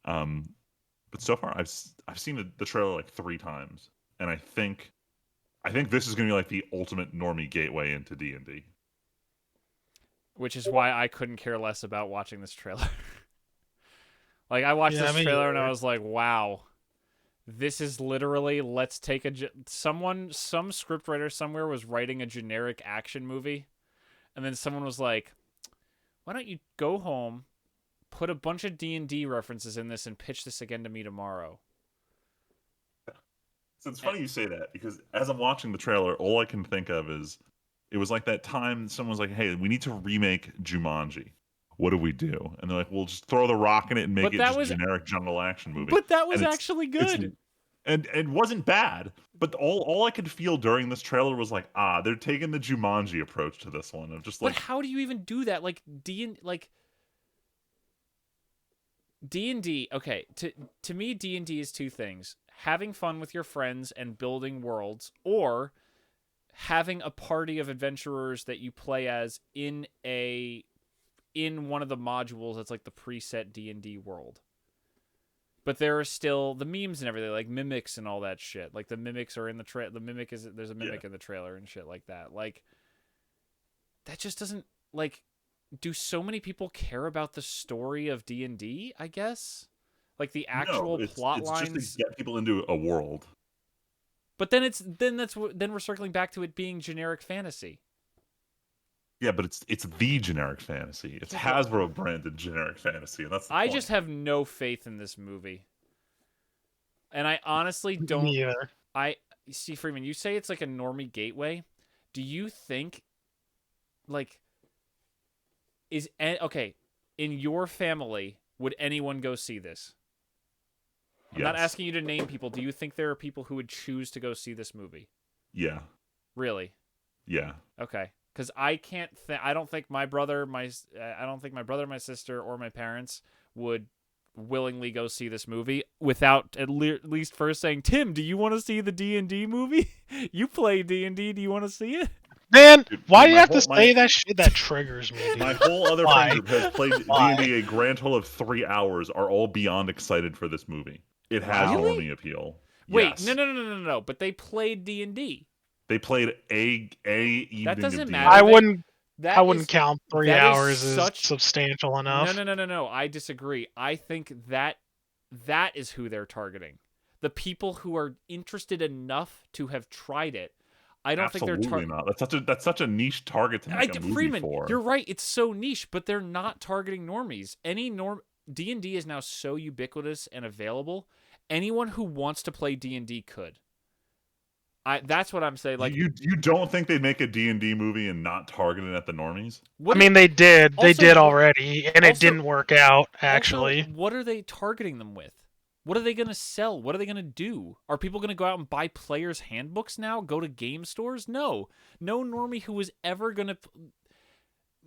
But so far I've seen the trailer like 3 times, and I think this is going to be like the ultimate normie gateway into D&D. Which is why I couldn't care less about watching this trailer. Like I watched this trailer and I was like, wow. This is literally let's take some scriptwriter somewhere was writing a generic action movie, and then someone was like, why don't you go home, put a bunch of D&D references in this, and pitch this again to me tomorrow. So it's funny you say that because as I'm watching the trailer, all I can think of is it was like that time someone was like, hey, we need to remake Jumanji. What do we do? And they're like, we'll just throw the rock in it and make it just a generic jungle action movie. But that was and actually good. And it wasn't bad. But all I could feel during this trailer was like, they're taking the Jumanji approach to this one. Of just like, but how do you even do that? Like D&D, okay, to me D&D is 2 things. Having fun with your friends and building worlds, or having a party of adventurers that you play as in one of the modules that's like the preset D&D world. But there are still the memes and everything, like mimics and all that shit. Like the mimics are in the the mimic there's a mimic in the trailer and shit like that. Like that just doesn't like do so many people care about the story of D&D, I guess? Like the actual plot lines. It's just to get people into a world. But then we're circling back to it being generic fantasy. Yeah, but it's the generic fantasy. It's Hasbro branded generic fantasy, and that's the I point. just have no faith in this movie. And I honestly don't. Me either. I see, Freeman, you say it's like a normie gateway. Do you think, like, okay, in your family, would anyone go see this? I'm not asking you to name people. Do you think there are people who would choose to go see this movie? Yeah. Really? Yeah. Okay. Because I can't. I don't think my brother, my sister, or my parents would willingly go see this movie without at least first saying, "Tim, do you want to see the D&D movie? You play D&D. Do you want to see it?" Man, why do you have to say that shit? That triggers me, dude. My whole other friend group has played D&D a grand total of 3 hours. Are all beyond excited for this movie. It has normie appeal. Wait, yes. no. But they played D&D. They played a evening. That doesn't of matter. I wouldn't count 3 hours as substantial enough. No. I disagree. I think that is who they're targeting. The people who are interested enough to have tried it. I don't think they're targeting. That's such a niche target to make a movie Freeman, for. You're right. It's so niche, but they're not targeting normies. D&D is now so ubiquitous and available. Anyone who wants to play D&D could. That's what I'm saying. Like, you don't think they'd make a D&D movie and not target it at the normies? I mean, they did. They did already, and it didn't work out, actually. Also, what are they targeting them with? What are they going to sell? What are they going to do? Are people going to go out and buy players' handbooks now? Go to game stores? No. No normie who was ever going to...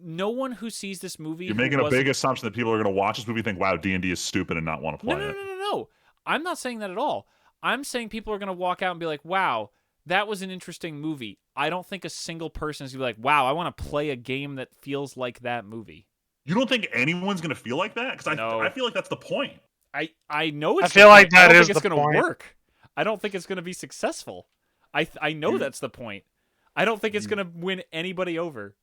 No one who sees this movie... You're making a big assumption that people are going to watch this movie and think, wow, D&D is stupid and not want to play it. No. I'm not saying that at all. I'm saying people are going to walk out and be like, wow, that was an interesting movie. I don't think a single person is going to be like, wow, I want to play a game that feels like that movie. You don't think anyone's going to feel like that? Because I feel like that's the point. I know it's I feel like that I don't is think it's the going to point. work. I don't think it's going to be successful. I know that's the point. I don't think it's going to win anybody over.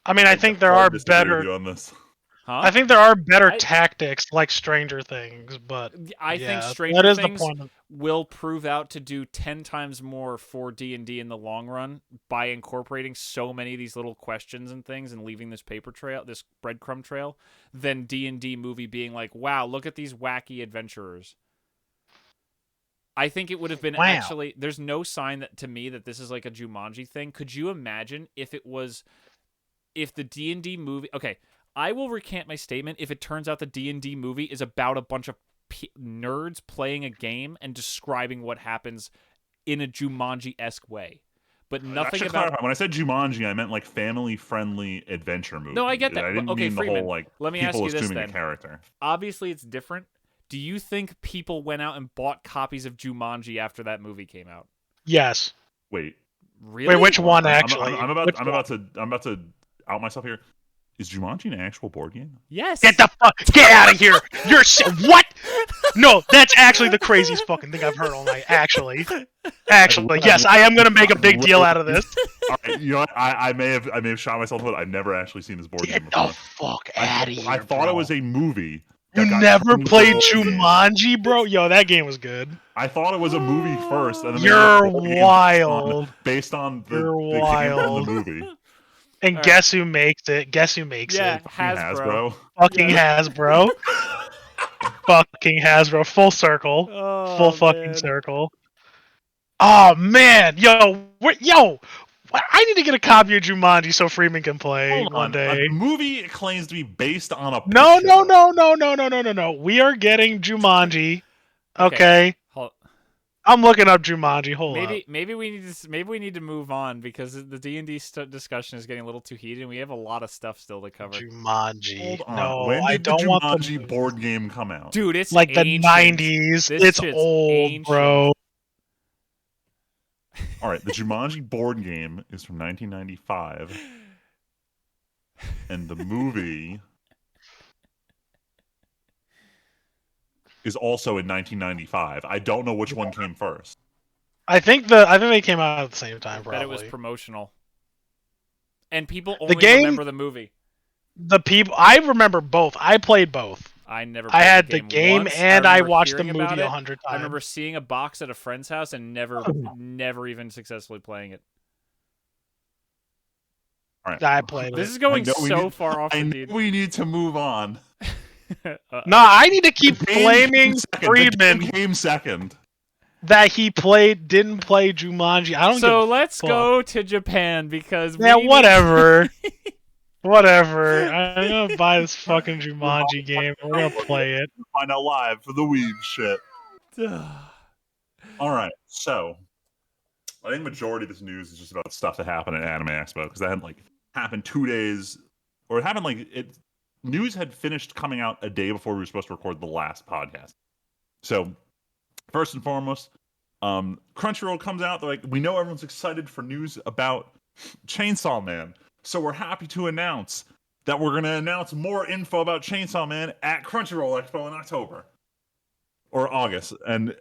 I mean, I think there are better... on this. Huh? I think there are better tactics like Stranger Things, but I think that Stranger is Things the point. will prove out to do 10 times more for D&D in the long run by incorporating so many of these little questions and things and leaving this paper trail, this breadcrumb trail, than D&D movie being like, wow, look at these wacky adventurers. I think it would have been actually... There's no sign that to me that this is like a Jumanji thing. Could you imagine if the D&D movie... Okay, I will recant my statement if it turns out the D&D movie is about a bunch of nerds playing a game and describing what happens in a Jumanji-esque way. But nothing about... Clarify. When I said Jumanji, I meant like family-friendly adventure movie. No, I get that. I didn't okay, mean Freeman, the whole like let me ask you this then. then. A character. Obviously, it's different. Do you think people went out and bought copies of Jumanji after that movie came out? Yes. Wait. Really? Wait, which one actually? I'm about to out myself here. Is Jumanji an actual board game? Yes. Get out of here! You're what? No, that's actually the craziest fucking thing I've heard all night. Actually, yes, I am gonna make a big deal out of this. All right, you know what? I may have shot myself in the foot. I've never actually seen this board game before. Get the fuck out of here! I thought it was a movie. You never played Jumanji, bro? Yo, that game was good. I thought it was a movie first, and then you're wild. Based on the movie. And guess who makes it? Yeah, Hasbro. Fucking Hasbro. Fucking Hasbro. Full circle. Oh, full fucking circle. Oh man, yo, I need to get a copy of Jumanji so Freeman can play one day. A movie claims to be based on a No. We are getting Jumanji. Okay. I'm looking up Jumanji. Hold on. Maybe we need to move on because the D&D discussion is getting a little too heated, and we have a lot of stuff still to cover. Jumanji. Hold on. No, when did I don't the want Jumanji board game come out? Dude, it's like ancient. The 90s. It's old, ancient. bro. All right, the Jumanji board game is from 1995, and the movie is also in 1995. I don't know which one came first. I think they came out at the same time. Probably. That it was promotional, and people only remember the movie. I remember both. I played both. I had the game and I watched the movie 100 times. I remember seeing a box at a friend's house and never even successfully playing it. All right. I played This it. is going I know we so need- far off I the know deep. we need to move on. No, I need to keep The game blaming came second. The Friedman game came second. that he didn't play Jumanji. I don't give So a let's fuck. go to Japan because Yeah, we whatever. Whatever. I'm gonna buy this fucking Jumanji game. We're gonna play it. Find out live for the Weeb shit. Need... All right, so I think majority of this news is just about stuff that happened at Anime Expo because that had like happened 2 days, or it happened like it. News had finished coming out a day before we were supposed to record the last podcast. So first and foremost, Crunchyroll comes out. They're like, we know everyone's excited for news about Chainsaw Man, so we're happy to announce that we're going to announce more info about Chainsaw Man at Crunchyroll Expo in October or August. And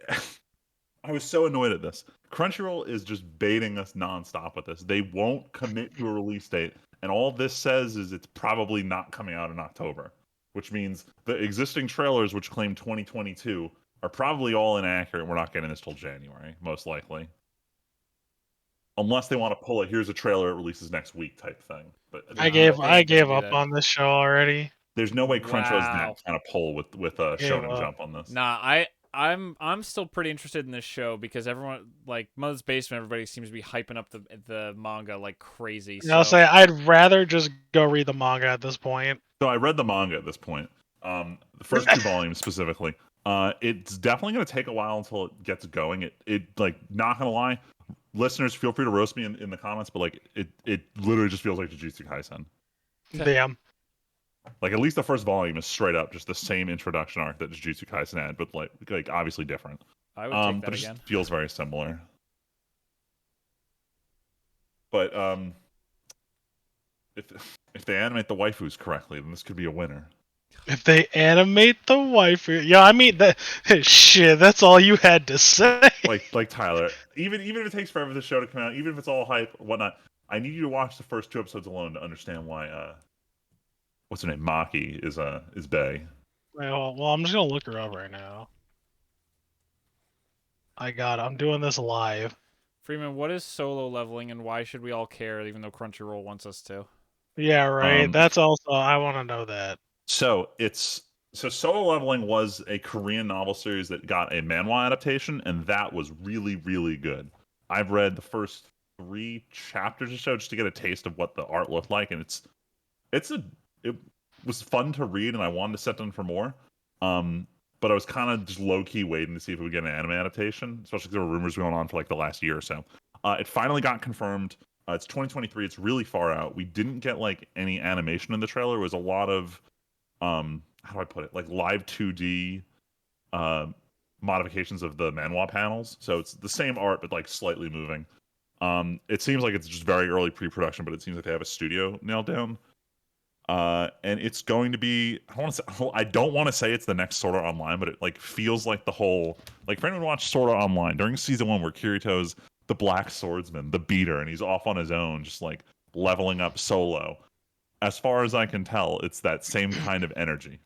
I was so annoyed at this. Crunchyroll is just baiting us nonstop with this. They won't commit to a release date, and all this says is it's probably not coming out in October, which means the existing trailers, which claim 2022, are probably all inaccurate. We're not getting this till January, most likely. Unless they want to pull it, here's a trailer, it releases next week type thing. But I they gave ain't gonna do up that. on this show already. there's no way Crunchyroll's Wow. that kind of pull with Shonen Jump on this. Nah, I'm still pretty interested in this show because everyone, like Mother's Basement, everybody seems to be hyping up the manga like crazy. So I'll say I'd rather just go read the manga at this point. So I read the manga at this point. The first 2 volumes specifically. It's definitely going to take a while until it gets going. It like, not gonna lie, listeners, feel free to roast me in the comments, but like it literally just feels like Jujutsu Kaisen. Damn. Like, at least the first volume is straight up just the same introduction arc that Jujutsu Kaisen had, but like obviously different. I would take that But it again. just feels very similar. But if they animate the waifus correctly, then this could be a winner. If they animate the waifu, yeah, I mean that shit. That's all you had to say. Like Tyler, even if it takes forever for the show to come out, even if it's all hype or whatnot, I need you to watch the first 2 episodes alone to understand why what's her name, Maki is bae. Well, I'm just gonna look her up right now. I'm doing this live. Freeman, what is solo leveling and why should we all care even though Crunchyroll wants us to? Yeah, right. That's also I want to know that. So Solo Leveling was a Korean novel series that got a manhwa adaptation, and that was really, really good. I've read the first 3 chapters or so just to get a taste of what the art looked like, and it was fun to read, and I wanted to set down for more. But I was kind of just low key waiting to see if we would get an anime adaptation, especially because there were rumors going on for like the last year or so. It finally got confirmed. It's 2023. It's really far out. We didn't get like any animation in the trailer. It was a lot of how do I put it? Like live 2D modifications of the manhwa panels. So it's the same art but like slightly moving. It seems like it's just very early pre-production, but it seems like they have a studio nailed down. And it's going to be, I don't want to say it's the next Sword Art Online, but it like feels like the whole, like if anyone watched Sword Art Online during season 1 where Kirito's the black swordsman, the beater, and he's off on his own just like leveling up solo. As far as I can tell, it's that same kind of energy.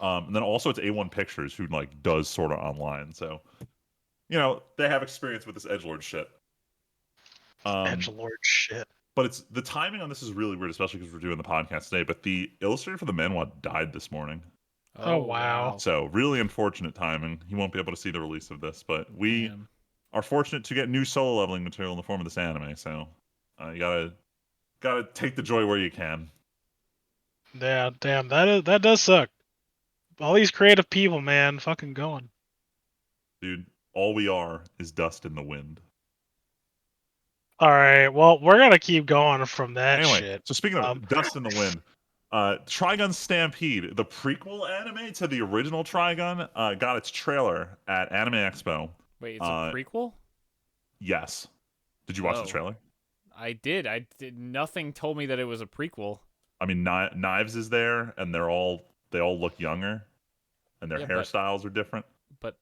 And then also it's A1 Pictures who like does Sword Art Online, so you know they have experience with this edgelord shit. Edgelord shit. But it's the timing on this is really weird, especially because we're doing the podcast today. But the illustrator for the manhwa died this morning. Oh, wow. So really unfortunate timing. He won't be able to see the release of this, but we are fortunate to get new solo leveling material in the form of this anime. So you gotta take the joy where you can. Yeah, damn, that does suck. All these creative people, man, fucking going. Dude, all we are is dust in the wind. All right, well, we're gonna keep going from that Anyway, shit. so speaking of dust in the wind, Trigun Stampede, the prequel anime to the original Trigun, got its trailer at Anime Expo. Wait, it's a prequel? Yes. Did you watch the trailer? I did. Nothing told me that it was a prequel. I mean, Knives is there, and they all look younger, and their hairstyles are different. But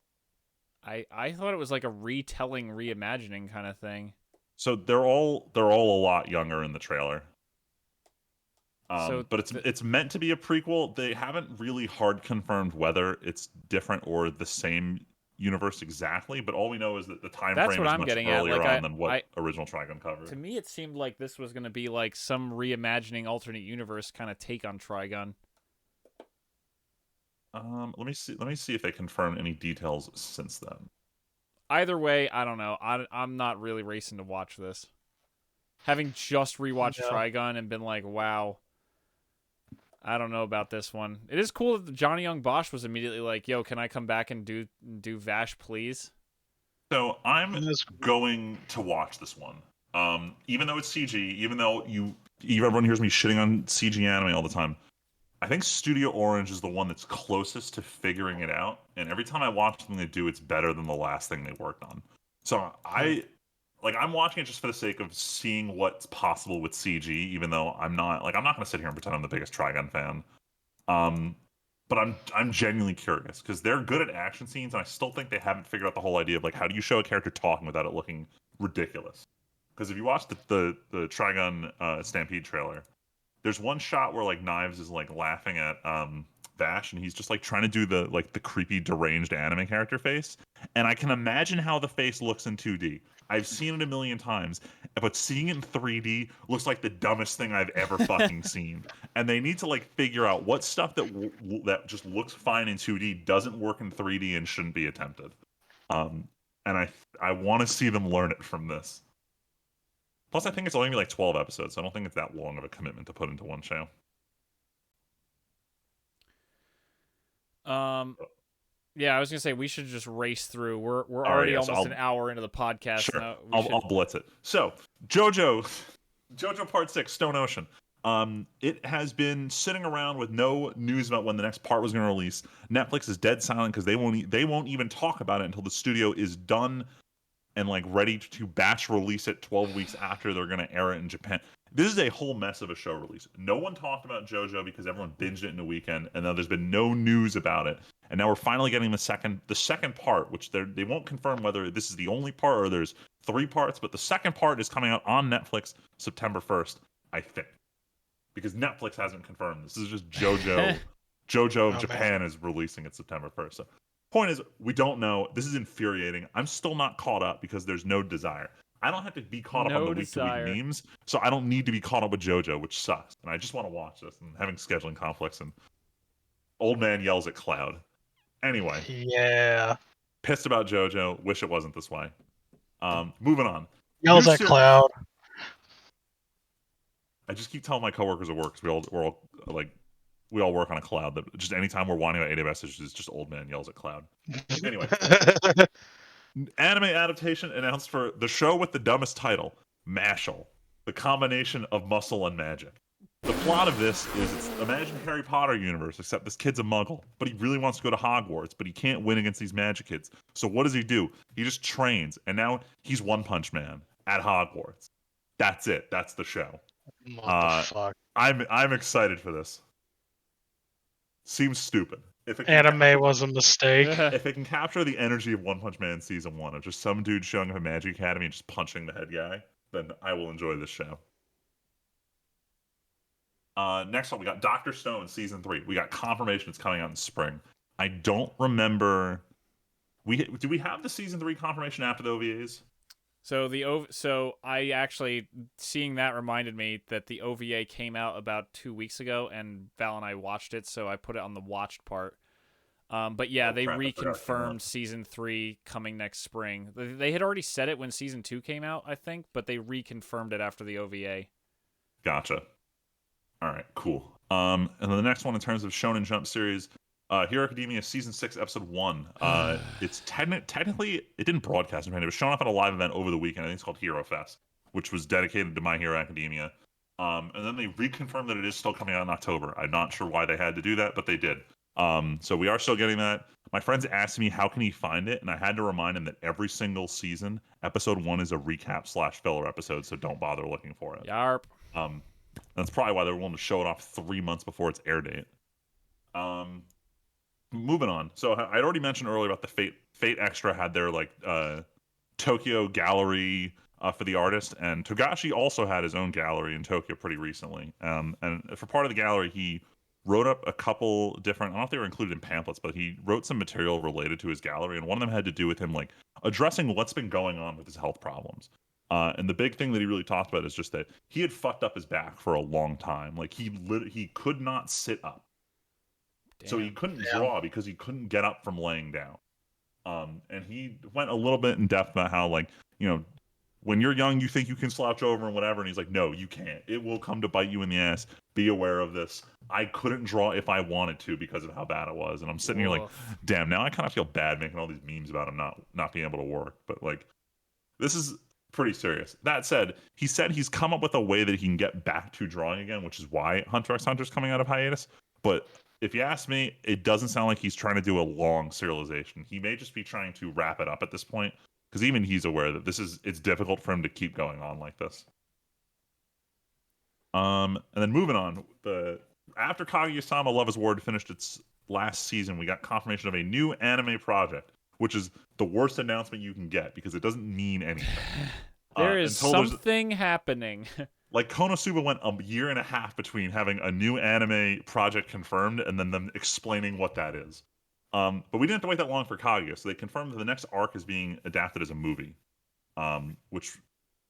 I thought it was like a retelling, reimagining kind of thing. So they're all a lot younger in the trailer. But it's meant to be a prequel. They haven't really hard confirmed whether it's different or the same universe exactly, but all we know is that the time That's frame what is I'm much getting at. earlier Like on than what I original Trigun covered. to me, it seemed like this was going to be like some reimagining alternate universe kind of take on Trigun. Let me see. Let me see if they confirmed any details since then. Either way, I don't know. I'm not really racing to watch this. Having just rewatched Yeah. Trigun and been like, wow, I don't know about this one. It is cool that Johnny Young Bosch was immediately like, yo, can I come back and do Vash, please? So I'm That's going to watch this one. Even though it's CG, even though everyone hears me shitting on CG anime all the time, I think Studio Orange is the one that's closest to figuring it out. And every time I watch something they do, it's better than the last thing they worked on. So I'm watching it just for the sake of seeing what's possible with CG, even though I'm not gonna sit here and pretend I'm the biggest Trigun fan. Um, but I'm genuinely curious because they're good at action scenes, and I still think they haven't figured out the whole idea of like how do you show a character talking without it looking ridiculous. Because if you watch the Trigun Stampede trailer, there's one shot where like Knives is like laughing at Vash, and he's just like trying to do the creepy deranged anime character face, and I can imagine how the face looks in 2D. I've seen it a million times, but seeing it in 3D looks like the dumbest thing I've ever fucking seen. And they need to like figure out what stuff that just looks fine in 2D doesn't work in 3D and shouldn't be attempted. And I want to see them learn it from this. Plus, I think it's only gonna be like 12 episodes, so I don't think it's that long of a commitment to put into one show. Yeah, I was gonna say we should just race through. We're All right, already yeah, so almost an hour into the podcast. Sure, Now I'll blitz it. So, JoJo Part 6, Stone Ocean. It has been sitting around with no news about when the next part was going to release. Netflix is dead silent because they won't even talk about it until the studio is done and like ready to batch release it 12 weeks after they're going to air it in Japan. This is a whole mess of a show release. No one talked about JoJo because everyone binged it in a weekend, and now there's been no news about it. And now we're finally getting the second part, which they won't confirm whether this is the only part or there's 3 parts, but the second part is coming out on Netflix September 1st, I think. Because Netflix hasn't confirmed this. This is just JoJo. JoJo of Japan is releasing it September 1st. So point is, we don't know. This is infuriating. I'm still not caught up because there's no desire. I don't have to be caught up on the week-to-week memes, so I don't need to be caught up with JoJo, which sucks. And I just want to watch this and having scheduling conflicts. And old man yells at Cloud. Anyway. Yeah. Pissed about JoJo. Wish it wasn't this way. Moving on. Yells at Cloud. I just keep telling my coworkers at work because we all work on a cloud that just anytime we're whining about AWS issues, it's just old man yells at Cloud. Anyway. Anime adaptation announced for the show with the dumbest title, Mashal, the combination of muscle and magic. The plot of this is it's imagine Harry Potter universe, except this kid's a muggle, but he really wants to go to Hogwarts, but he can't win against these magic kids. So what does he do? He just trains, and now he's One Punch Man at Hogwarts. That's it. That's the show. What the fuck? I'm excited for this. Seems stupid. If it Anime was a mistake. If it can capture the energy of One Punch Man season 1 of just some dude showing up at Magic Academy and just punching the head guy, then I will enjoy this show. Next one, we got Dr. Stone season 3. We got confirmation it's coming out in spring. I don't remember. Do we have the season 3 confirmation after the OVAs? So I actually seeing that reminded me that the OVA came out about 2 weeks ago, and Val and I watched it, so I put it on the watched part. But yeah, they reconfirmed season 3 coming next spring. They had already said it when season 2 came out, I think, but they reconfirmed it after the OVA. Gotcha. All right, cool. And then the next one in terms of Shonen Jump series, Hero Academia season 6 episode 1. It's technically it didn't broadcast in Japan. It was shown up at a live event over the weekend. I think it's called Hero Fest, which was dedicated to My Hero Academia. And then they reconfirmed that it is still coming out in October. I'm not sure why they had to do that, but they did. So we are still getting that. My friends asked me how can he find it, and I had to remind him that every single season, episode 1 is a recap / filler episode, so don't bother looking for it. Yarp. That's probably why they were willing to show it off 3 months before its air date. Moving on. So I'd already mentioned earlier about the Fate Extra had their Tokyo gallery for the artist, and Togashi also had his own gallery in Tokyo pretty recently. And for part of the gallery, he wrote up a couple different, I don't know if they were included in pamphlets, but he wrote some material related to his gallery, and one of them had to do with him like addressing what's been going on with his health problems. And the big thing that he really talked about is just that he had fucked up his back for a long time. Like he could not sit up, so he couldn't draw because he couldn't get up from laying down. And he went a little bit in depth about how, like, you know, when you're young, you think you can slouch over and whatever. And he's like, no, you can't. It will come to bite you in the ass. Be aware of this. I couldn't draw if I wanted to because of how bad it was. And I'm sitting here like, damn, now I kind of feel bad making all these memes about him not being able to work. But like, this is pretty serious. That said he's come up with a way that he can get back to drawing again, which is why Hunter x Hunter's coming out of hiatus. But if you ask me, it doesn't sound like he's trying to do a long serialization. He may just be trying to wrap it up at this point, because even he's aware that it's difficult for him to keep going on like this. And then moving on, after Kaguya-sama Love is War finished its last season, we got confirmation of a new anime project, which is the worst announcement you can get because it doesn't mean anything. There is something happening. Like, Konosuba went a year and a half between having a new anime project confirmed and then them explaining what that is. But we didn't have to wait that long for Kaguya, so they confirmed that the next arc is being adapted as a movie. Which,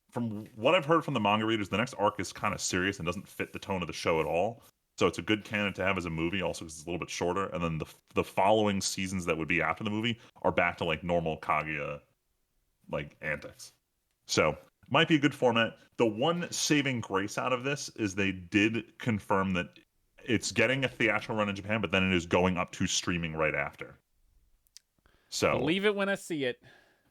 from what I've heard from the manga readers, the next arc is kind of serious and doesn't fit the tone of the show at all. So it's a good canon to have as a movie, also because it's a little bit shorter. And then the following seasons that would be after the movie are back to like normal Kaguya like antics. So might be a good format. The one saving grace out of this is they did confirm that it's getting a theatrical run in Japan, but then it is going up to streaming right after. So believe it when I see it.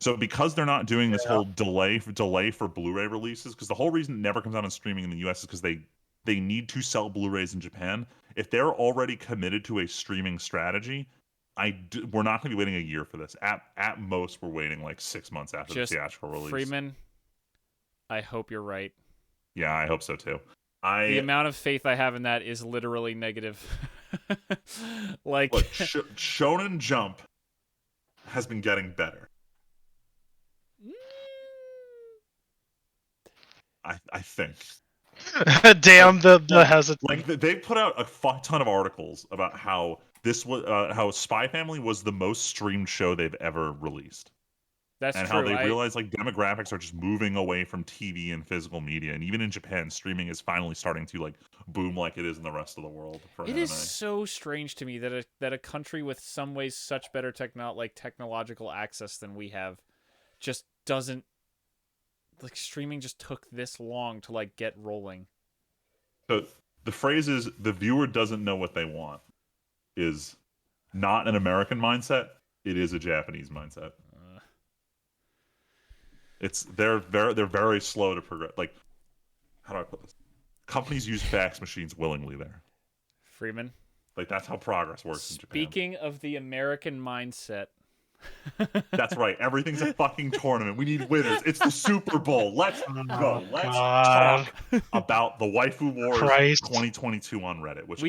So because they're not doing this whole delay for Blu-ray releases, because the whole reason it never comes out on streaming in the US is because they need to sell Blu-rays in Japan. If they're already committed to a streaming strategy, we're not going to be waiting a year for this. At most, we're waiting like 6 months after the theatrical release. Freeman, I hope you're right. Yeah, I hope so too. The amount of faith I have in that is literally negative. Like, look, Shonen Jump has been getting better. I think. Damn, the hesitant. Like, they put out a fuck ton of articles about how this was how Spy Family was the most streamed show they've ever released. That's and true. How they realize like demographics are just moving away from TV and physical media, and even in Japan, streaming is finally starting to like boom like it is in the rest of the world. For it is so strange to me that a country with some ways such better technological access than we have just doesn't, like, streaming just took this long to like get rolling. So the phrase is the viewer doesn't know what they want is not an American mindset. It is a Japanese mindset. They're very slow to progress. Like, how do I put this? Companies use fax machines willingly there. Freeman. Like, that's how progress works in Japan. Speaking of the American mindset. That's right. Everything's a fucking tournament. We need winners. It's the Super Bowl. Let's go. Let's talk about the Waifu Wars 2022 on Reddit, which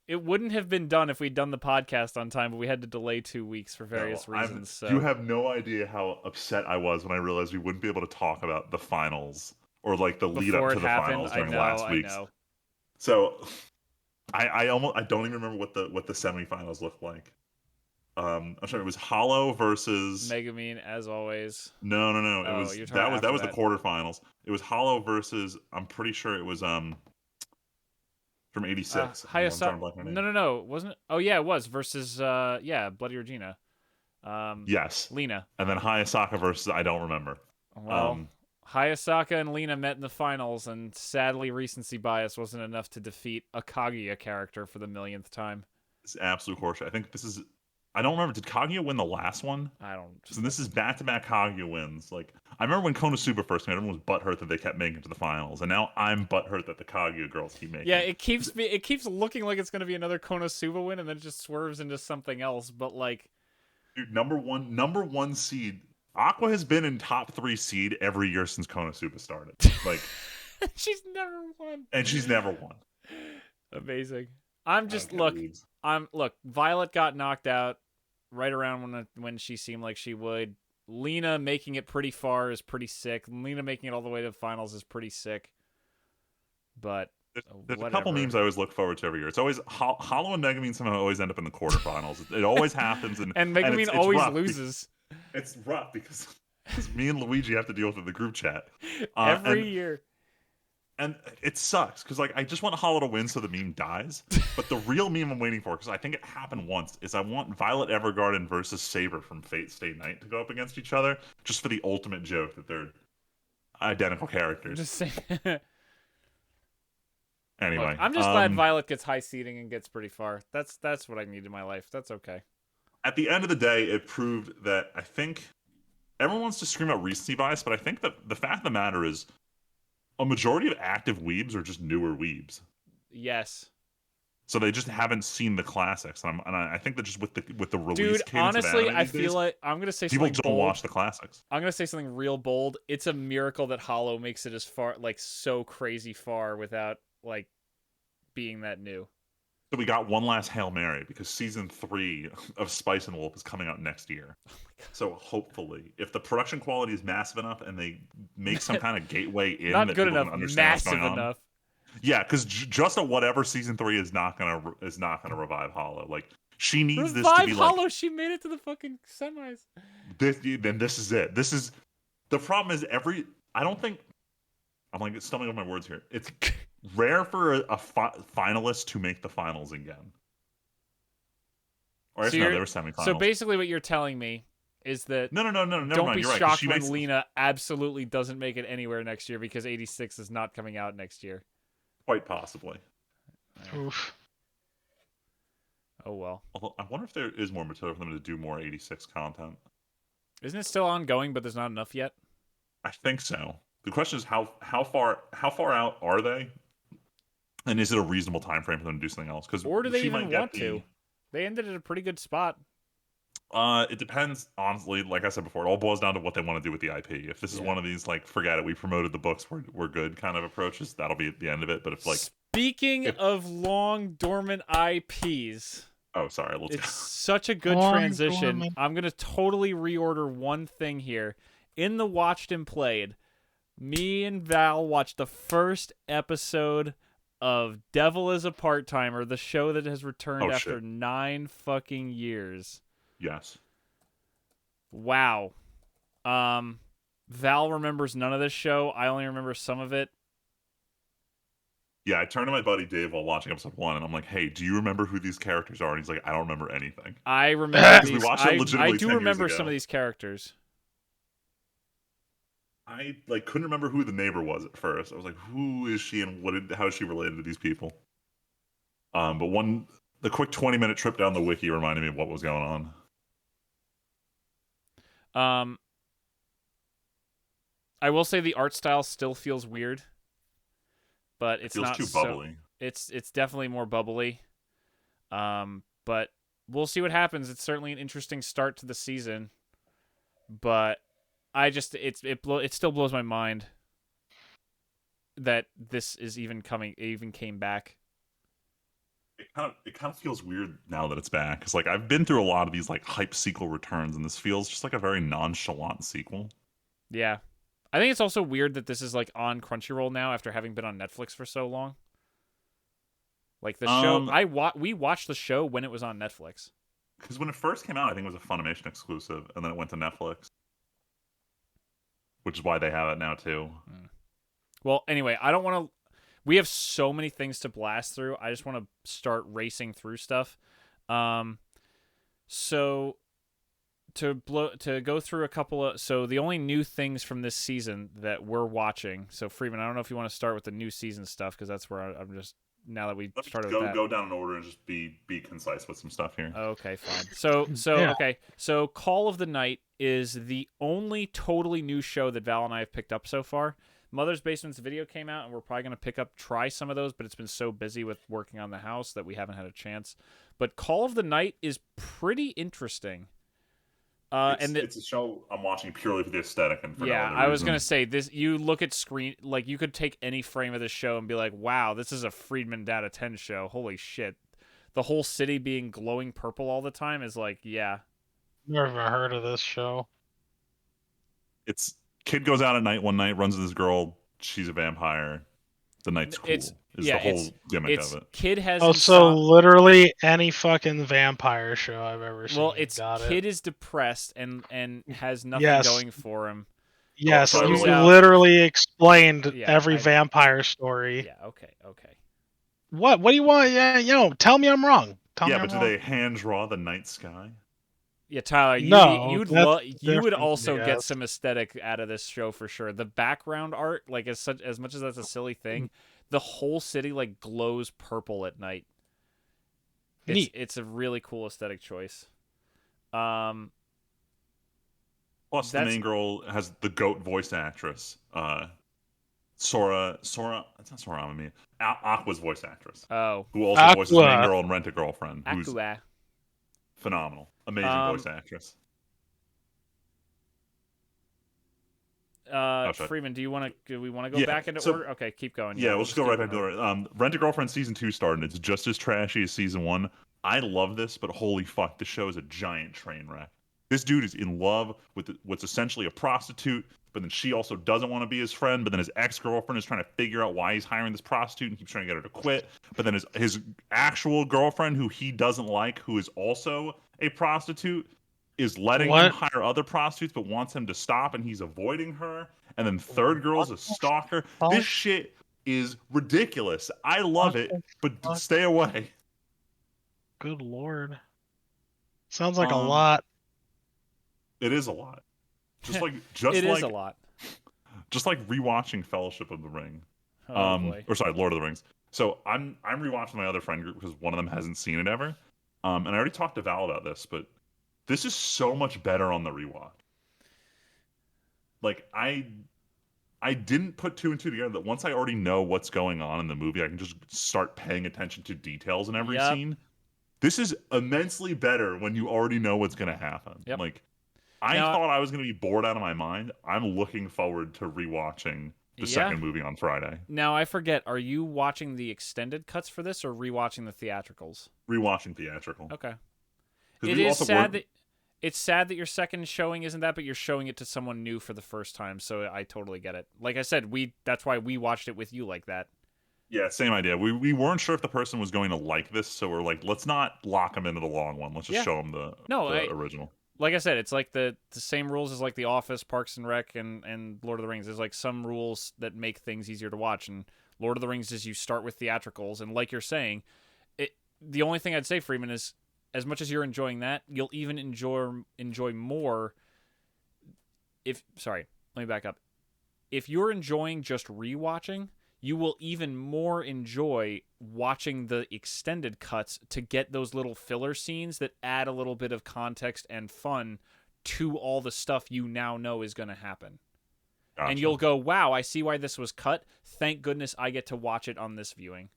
it wouldn't have been done if we'd done the podcast on time, but we had to delay 2 weeks for various reasons. So. You have no idea how upset I was when I realized we wouldn't be able to talk about the finals or like the lead up to the finals during last week. So I don't even remember what the semifinals looked like. I'm sure it was Hollow versus Megumin, as always. No. It was that was the quarterfinals. It was Hollow versus, I'm pretty sure it was from 86. No. Wasn't it? Oh, yeah, it was. Versus, Bloody Regina. Yes. Lena. And then Hayasaka versus, I don't remember. Well, Hayasaka and Lena met in the finals, and sadly, recency bias wasn't enough to defeat a Kaguya character for the millionth time. It's absolute horseshit. I think this is... I don't remember. Did Kaguya win the last one? I don't. So this is back-to-back Kaguya wins. Like, I remember when Konosuba first came out, everyone was butthurt that they kept making it to the finals, and now I'm butthurt that the Kaguya girls keep making. Yeah, it keeps looking like it's going to be another Konosuba win, and then it just swerves into something else. But like, dude, number one seed. Aqua has been in top 3 seed every year since Konosuba started. Like, she's never won. And she's never won. Amazing. Look. Violet got knocked out right around when she seemed like she would. Lena making it pretty far is pretty sick. Lena making it all the way to the finals is pretty sick. But There's a couple whatever. memes I always look forward to every year. It's always Hollow and Megumin somehow always end up in the quarterfinals. It always happens, and Megumin it's always rough loses It's rough because me and Luigi have to deal with it in the group chat every year. and it sucks because like I just want Hollow to win so the meme dies. But the real meme I'm waiting for, because I think it happened once, is I want Violet Evergarden versus Saber from Fate Stay Night to go up against each other, just for the ultimate joke that they're identical characters. Just saying. Anyway, Look, I'm just glad Violet gets high seeding and gets pretty far. That's what I need in my life. That's okay. At the end of the day, it proved that I think everyone wants to scream out recency bias, but I think that the fact of the matter is a majority of active weebs are just newer weebs. Yes. So they just haven't seen the classics, and I think that just with the release Dude, cadence honestly, of anime I these feel days, like I'm gonna say people something don't bold. watch the classics. I'm gonna say something real bold. It's a miracle that Hollow makes it as far, like so crazy far, without like being that new. So we got one last Hail Mary because season 3 of Spice and Wolf is coming out next year. Oh my God. So hopefully, if the production quality is massive enough and they make some kind of gateway in Not that good people enough, can understand what's massive going on. enough. Yeah, because just a whatever season 3 is not gonna revive Hollow. Like she needs this to Revive be Hollow. like She made it to the fucking semis. then this is it. This is the problem. Is I don't think I'm like stumbling over my words here. It's rare for a finalist to make the finals again. Or So no, they were semifinals. So basically, what you're telling me is that no, never don't mind. be You're right. shocked She when makes Lena absolutely doesn't make it anywhere next year because 86 is not coming out next year. quite possibly. Oof. Oh well. Although I wonder if there is more material for them to do more 86 content. Isn't it still ongoing, but there's not enough yet? I think so. The question is how far out are they, and is it a reasonable time frame for them to do something else? Because Or do they even want to? They ended at a pretty good spot. It depends, honestly. Like I said before, it all boils down to what they want to do with the IP. If this is one of these like forget it, we promoted the books, we're good kind of approaches, that'll be at the end of it. But if like Speaking of long dormant IPs, oh sorry, it's such a good transition. I'm gonna totally reorder one thing here. In the watched and played, me and Val watched the first episode of Devil is a Part-Timer, the show that has returned after 9 fucking years. Yes. Wow. Val remembers none of this show. I only remember some of it. Yeah, I turned to my buddy Dave while watching episode 1, and I'm like, "Hey, do you remember who these characters are?" And he's like, "I don't remember anything." I remember these. We watched it legitimately I do 10 years remember ago. some of these characters. I like couldn't remember who the neighbor was at first. I was like, "Who is she, and how is she related to these people?" But the quick 20-minute trip down the wiki reminded me of what was going on. I will say the art style still feels weird, but it's not too bubbly. It's definitely more bubbly. But we'll see what happens. It's certainly an interesting start to the season, but it still blows my mind that this is even came back. It kind of feels weird now that it's back, because like I've been through a lot of these like hype sequel returns, and this feels just like a very nonchalant sequel. Yeah, I think it's also weird that this is like on Crunchyroll now after having been on Netflix for so long. Like the show, we watched the show when it was on Netflix. Because when it first came out, I think it was a Funimation exclusive, and then it went to Netflix, which is why they have it now too. Well, anyway, I don't want to. We have so many things to blast through. I just want to start racing through stuff. So to go through a couple of the only new things from this season that we're watching. So Freeman, I don't know if you want to start with the new season stuff because that's where I'm just now that we started with that. Go down in order and just be concise with some stuff here. Okay, fine. Okay. So Call of the Night is the only totally new show that Val and I have picked up so far. Mother's Basement's video came out, and we're probably going to try some of those, but it's been so busy with working on the house that we haven't had a chance. But Call of the Night is pretty interesting. It's a show I'm watching purely for the aesthetic and for no other I was reason. going to say, this. You look at screen, like you could take any frame of this show and be like, wow, this is a Friedman Data 10 show. Holy shit. The whole city being glowing purple all the time is like, yeah. Never heard of this show. It's kid goes out at night one night, runs into this girl. She's a vampire. The knight's cool. It's the whole gimmick of it. Kid has Oh, so literally any fucking vampire show I've ever seen. Well, it's Got Kid it. is depressed and has nothing Yes. going for him. Yes, Oh, you turns out- literally explained Yeah, every I- vampire story. Yeah, okay. What? What do you want? Yeah, tell me I'm wrong. Tell me Yeah, I'm but do wrong. they hand draw the night sky? Yeah, Tyler, No, you that's would different, also I get guess. some aesthetic out of this show for sure. The background art, like as much as that's a silly thing, the whole city like glows purple at night. Neat. It's a really cool aesthetic choice. Plus, the main girl has the goat voice actress, Sora. That's not Sora Amami. Aqua's voice actress, Oh, who also voices the main Aqua. girl in Rent a Girlfriend, who's Aqua. phenomenal, amazing voice actress. Freeman, do we want to go back into order? Okay, keep going. Yeah, we'll just go right back to order. it. Rent a Girlfriend season 2 started. It's just as trashy as season 1. I love this, but holy fuck, this show is a giant train wreck. This dude is in love with what's essentially a prostitute, but then she also doesn't want to be his friend. But then his ex-girlfriend is trying to figure out why he's hiring this prostitute and keeps trying to get her to quit. But then his actual girlfriend, who he doesn't like, who is also a prostitute, is letting him hire other prostitutes, but wants him to stop, and he's avoiding her. And then third girl's a stalker. This shit is ridiculous. I love it, but stay away. Good lord. Sounds like a lot. It is a lot. Just is a lot. Just like rewatching Fellowship of the Ring. Oh boy. Or sorry, Lord of the Rings. So I'm rewatching my other friend group because one of them hasn't seen it ever. And I already talked to Val about this, but this is so much better on the rewatch. Like I didn't put 2 and 2 together that once I already know what's going on in the movie, I can just start paying attention to details in every scene. This is immensely better when you already know what's going to happen. Yep. Like I thought I was going to be bored out of my mind. I'm looking forward to rewatching the second movie on Friday. Now I forget, are you watching the extended cuts for this or rewatching the theatricals? Rewatching theatrical. Okay. It's sad that your second showing isn't that, but you're showing it to someone new for the first time, so I totally get it. Like I said, that's why we watched it with you like that. Yeah, same idea. We weren't sure if the person was going to like this, so we're like, let's not lock them into the long one. Let's just show them the original. Like I said, it's like the same rules as like The Office, Parks and Rec, and Lord of the Rings. There's like some rules that make things easier to watch, and Lord of the Rings is you start with theatricals, and like you're saying, the only thing I'd say, Freeman, is as much as you're enjoying that, you'll even enjoy more let me back up. If you're enjoying just rewatching, you will even more enjoy watching the extended cuts to get those little filler scenes that add a little bit of context and fun to all the stuff you now know is going to happen. Gotcha. And you'll go, wow, I see why this was cut. Thank goodness I get to watch it on this viewing.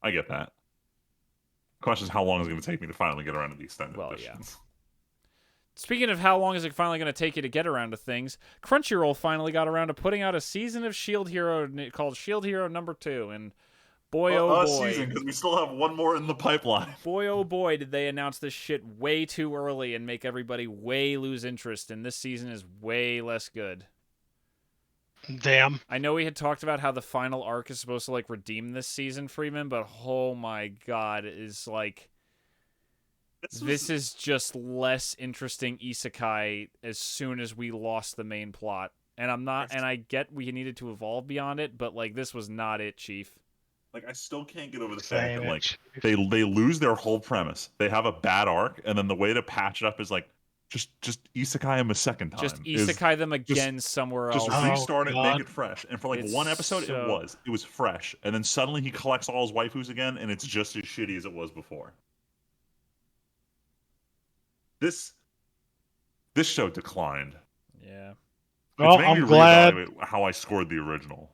I get that. The question is, how long is it going to take me to finally get around to the extended editions? Yeah. Speaking of how long is it finally going to take you to get around to things, Crunchyroll finally got around to putting out a season of Shield Hero called Shield Hero number 2, and boy, oh boy. Season, because we still have one more in the pipeline. Boy, oh boy, did they announce this shit way too early and make everybody way lose interest, and this season is way less good. Damn. I know we had talked about how the final arc is supposed to like redeem this season, Freeman, but oh my god, it is like... This is just less interesting isekai as soon as we lost the main plot. And I get we needed to evolve beyond it, but like this was not it, Chief. Like I still can't get over the fact that like they lose their whole premise. They have a bad arc, and then the way to patch it up is like just isekai them a second time. Just isekai them again somewhere else. Just restart it, make it fresh. And for like one episode, it was fresh. And then suddenly he collects all his waifus again, and it's just as shitty as it was before. This show declined. Yeah. Well, I'm glad how I scored the original.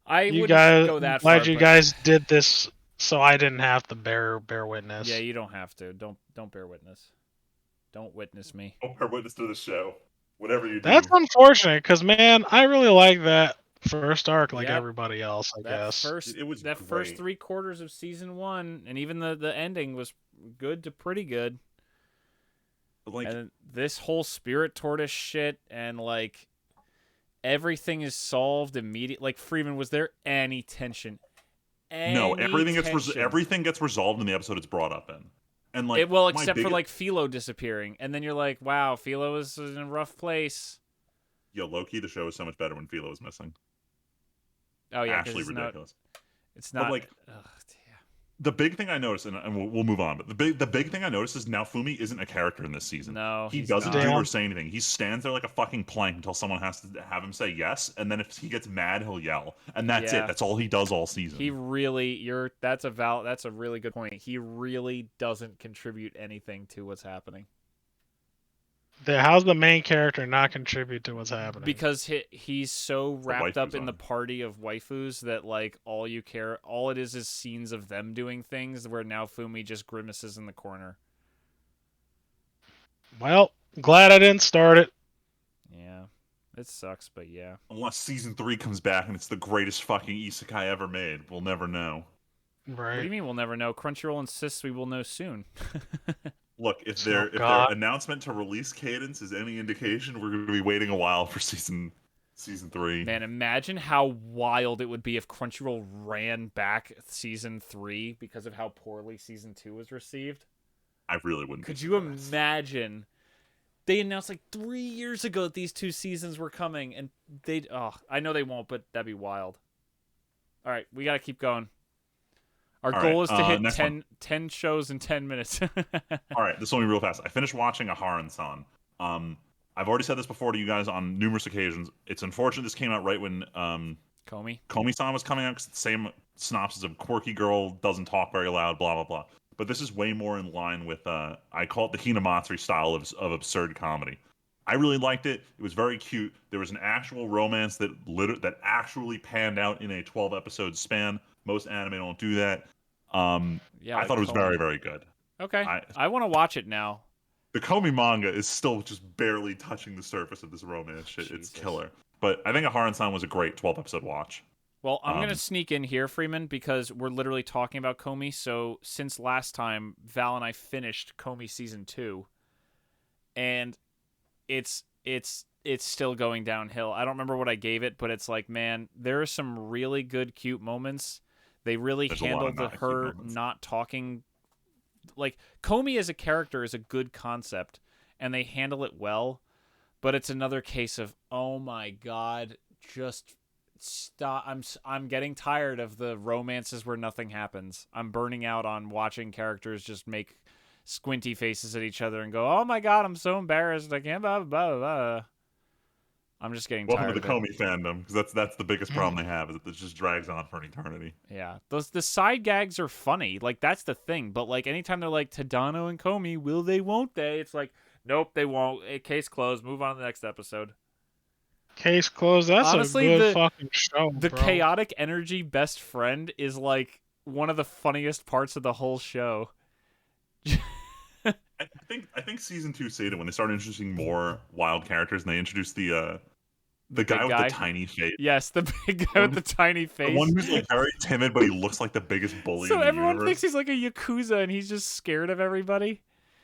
I wouldn't go that far. Glad you guys did this, so I didn't have to bear witness. Yeah, you don't have to. Don't bear witness. Don't witness me. Don't bear witness to the show. Whatever you do. That's unfortunate, because man, I really like that first arc, like everybody else. I guess it was that first 3/4 of season 1, and even the ending was good to pretty good. Like, and this whole spirit tortoise shit, and like everything is solved immediately. Like, Freeman, was there any tension? No, everything Tension? everything gets resolved in the episode it's brought up in. And like, Well, my except for biggest... like Philo disappearing, and then you're like, wow, Philo is in a rough place. Yo, low-key, the show is so much better when Philo is missing. Oh yeah, Actually ridiculous. It's But not. like, Ugh, the big thing I noticed, and we'll move on, but the big thing I noticed is now Fumi isn't a character in this season. no, He he's doesn't not. do or say anything. He stands there like a fucking plank until someone has to have him say yes, and then if he gets mad, he'll yell, and that's Yeah. it. That's all he does all season. He really, that's a really good point. He really doesn't contribute anything to what's happening. How's the main character not contribute to what's happening? Because he's so wrapped up in the on. party of waifus that like all it is scenes of them doing things where now Fumi just grimaces in the corner. Well, glad I didn't start it. Yeah, it sucks, but yeah. Unless season 3 comes back and it's the greatest fucking isekai ever made, we'll never know. Right. What do you mean we'll never know? Crunchyroll insists we will know soon. Look, if their announcement to release cadence is any indication, we're going to be waiting a while for season 3. Man, imagine how wild it would be if Crunchyroll ran back season 3 because of how poorly season 2 was received. I really wouldn't. Could you imagine? They announced like 3 years ago that these 2 seasons were coming, and I know they won't, but that'd be wild. All right, we got to keep going. Our goal is to hit 10 shows in 10 minutes. All right, this will be real fast. I finished watching Aharon-san. I've already said this before to you guys on numerous occasions. It's unfortunate this came out right when Komi-san was coming out, because it's the same synopsis of quirky girl, doesn't talk very loud, blah, blah, blah. But this is way more in line with, I call it the Hinamatsuri style of absurd comedy. I really liked it. It was very cute. There was an actual romance that actually panned out in a 12-episode span. Most anime don't do that. Yeah, I thought it was very, very good. Okay, I want to watch it now. The Komi manga is still just barely touching the surface of this romance shit. Jesus. It's killer. But I think Aharon-san was a great 12-episode watch. Well, I'm going to sneak in here, Freeman, because we're literally talking about Komi. So since last time, Val and I finished Komi Season 2. And it's still going downhill. I don't remember what I gave it, but it's like, man, there are some really good, cute her not talking. Like, Komi as a character is a good concept, and they handle it well, but it's another case of, oh my god, just stop. I'm getting tired of the romances where nothing happens. I'm burning out on watching characters just make squinty faces at each other and go, oh my god, I'm so embarrassed, I can't blah blah blah. I'm just getting Welcome tired to the Komi fandom, because that's the biggest problem they have, is that it just drags on for an eternity. Yeah, the side gags are funny, like that's the thing. But like anytime they're like Tadano and Komi, will they, won't they? It's like, nope, they won't. Case closed. Move on to the next episode. Case closed. That's honestly a good fucking show. The bro. chaotic energy best friend is like one of the funniest parts of the whole show. I think season 2 Satan, when they started introducing more wild characters, and they introduced the guy with the tiny face. Yes, the big guy with the tiny face. The one who's like very timid, but he looks like the biggest bully in the everyone universe. thinks he's like a Yakuza, and he's just scared of everybody.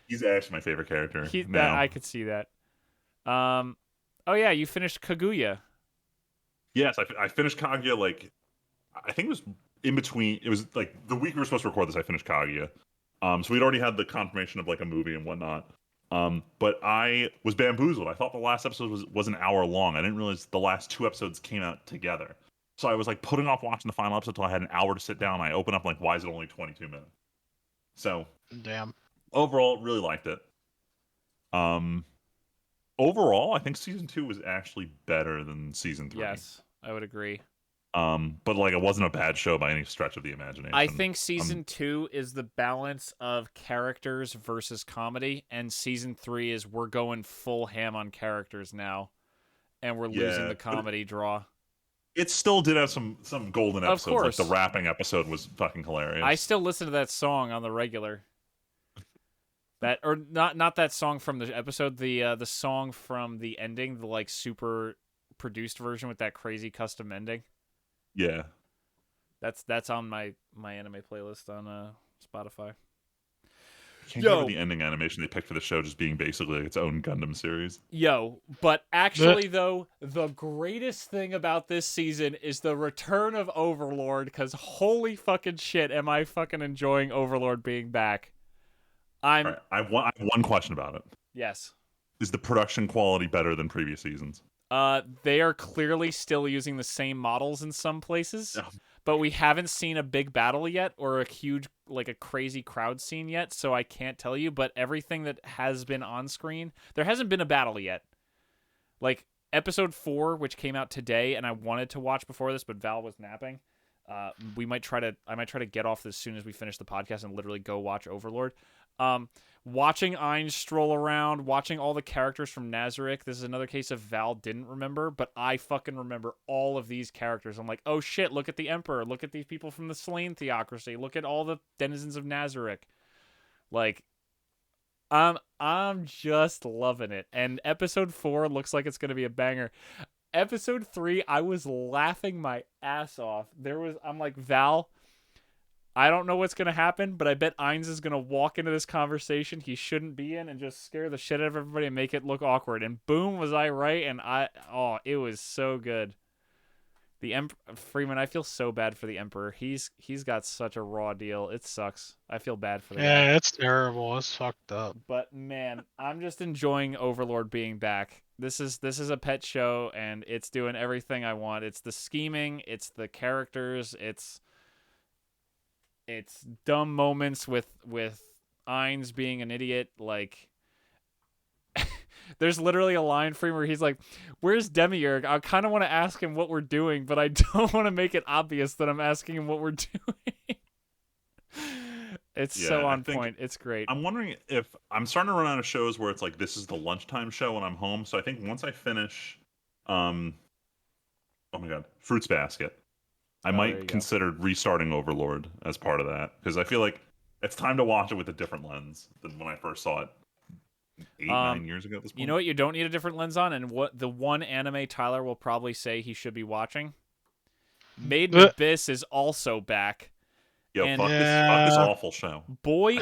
He's actually my favorite character. I could see that. Oh yeah, you finished Kaguya. Yes, I finished Kaguya, like, I think it was in between. It was like the week we were supposed to record this, I finished Kaguya. So we'd already had the confirmation of like a movie and whatnot. But I was bamboozled. I thought the last episode was an hour long. I didn't realize the last 2 episodes came out together. So I was like putting off watching the final episode until I had an hour to sit down. I opened up like, why is it only 22 minutes? So damn. Overall, really liked it. Overall, I think season 2 was actually better than season 3. Yes, I would agree. But like it wasn't a bad show by any stretch of the imagination. I think season 2 is the balance of characters versus comedy, and season 3 is we're going full ham on characters now, and we're losing the comedy draw. It still did have some golden episodes. Of course. Like the rapping episode was fucking hilarious. I still listen to that song on the regular. That, or not that song from the episode, the song from the ending, the like super produced version with that crazy custom ending. Yeah. That's on my anime playlist on Spotify. can't get over the ending animation they picked for the show just being basically like its own Gundam series. But actually, though, the greatest thing about this season is the return of Overlord, because holy fucking shit, am I fucking enjoying Overlord being back. All right, I have one question about it. Yes. Is the production quality better than previous seasons? They are clearly still using the same models in some places. Oh. But we haven't seen a big battle yet or a huge, like a crazy crowd scene yet, so I can't tell you. But everything that has been on screen, there hasn't been a battle yet. Like, episode 4, which came out today, and I wanted to watch before this, but Val was napping. I might try to get off this as soon as we finish the podcast and literally go watch Overlord. Watching Ainz stroll around, watching all the characters from Nazarick. This is another case of Val didn't remember, but I fucking remember all of these characters. I'm like, oh shit, look at the Emperor. Look at these people from the Slain Theocracy. Look at all the denizens of Nazarick. Like, I'm just loving it. And episode 4 looks like it's going to be a banger. Episode 3, I was laughing my ass off. I'm like, Val, I don't know what's going to happen, but I bet Ainz is going to walk into this conversation he shouldn't be in and just scare the shit out of everybody and make it look awkward. And boom, was I right? And it was so good. The Freeman, I feel so bad for the Emperor. He's got such a raw deal. It sucks. I feel bad for the guy. It's terrible. It's fucked up. But man, I'm just enjoying Overlord being back. This is a pet show, and it's doing everything I want. It's the scheming, it's the characters, it's dumb moments with Ainz being an idiot. Like, there's literally a line for him where he's like, "Where's Demiurge? I kind of want to ask him what we're doing, but I don't want to make it obvious that I'm asking him what we're doing." It's so on point. It's great. I'm wondering if I'm starting to run out of shows where it's like this is the lunchtime show when I'm home. So I think once I finish, oh my god, Fruits Basket, I might consider restarting Overlord as part of that, because I feel like it's time to watch it with a different lens than when I first saw it 9 years ago at this point. You know what you don't need a different lens on, and what the one anime Tyler will probably say he should be watching? Made in Abyss is also back. Yo, fuck this awful show. Boy,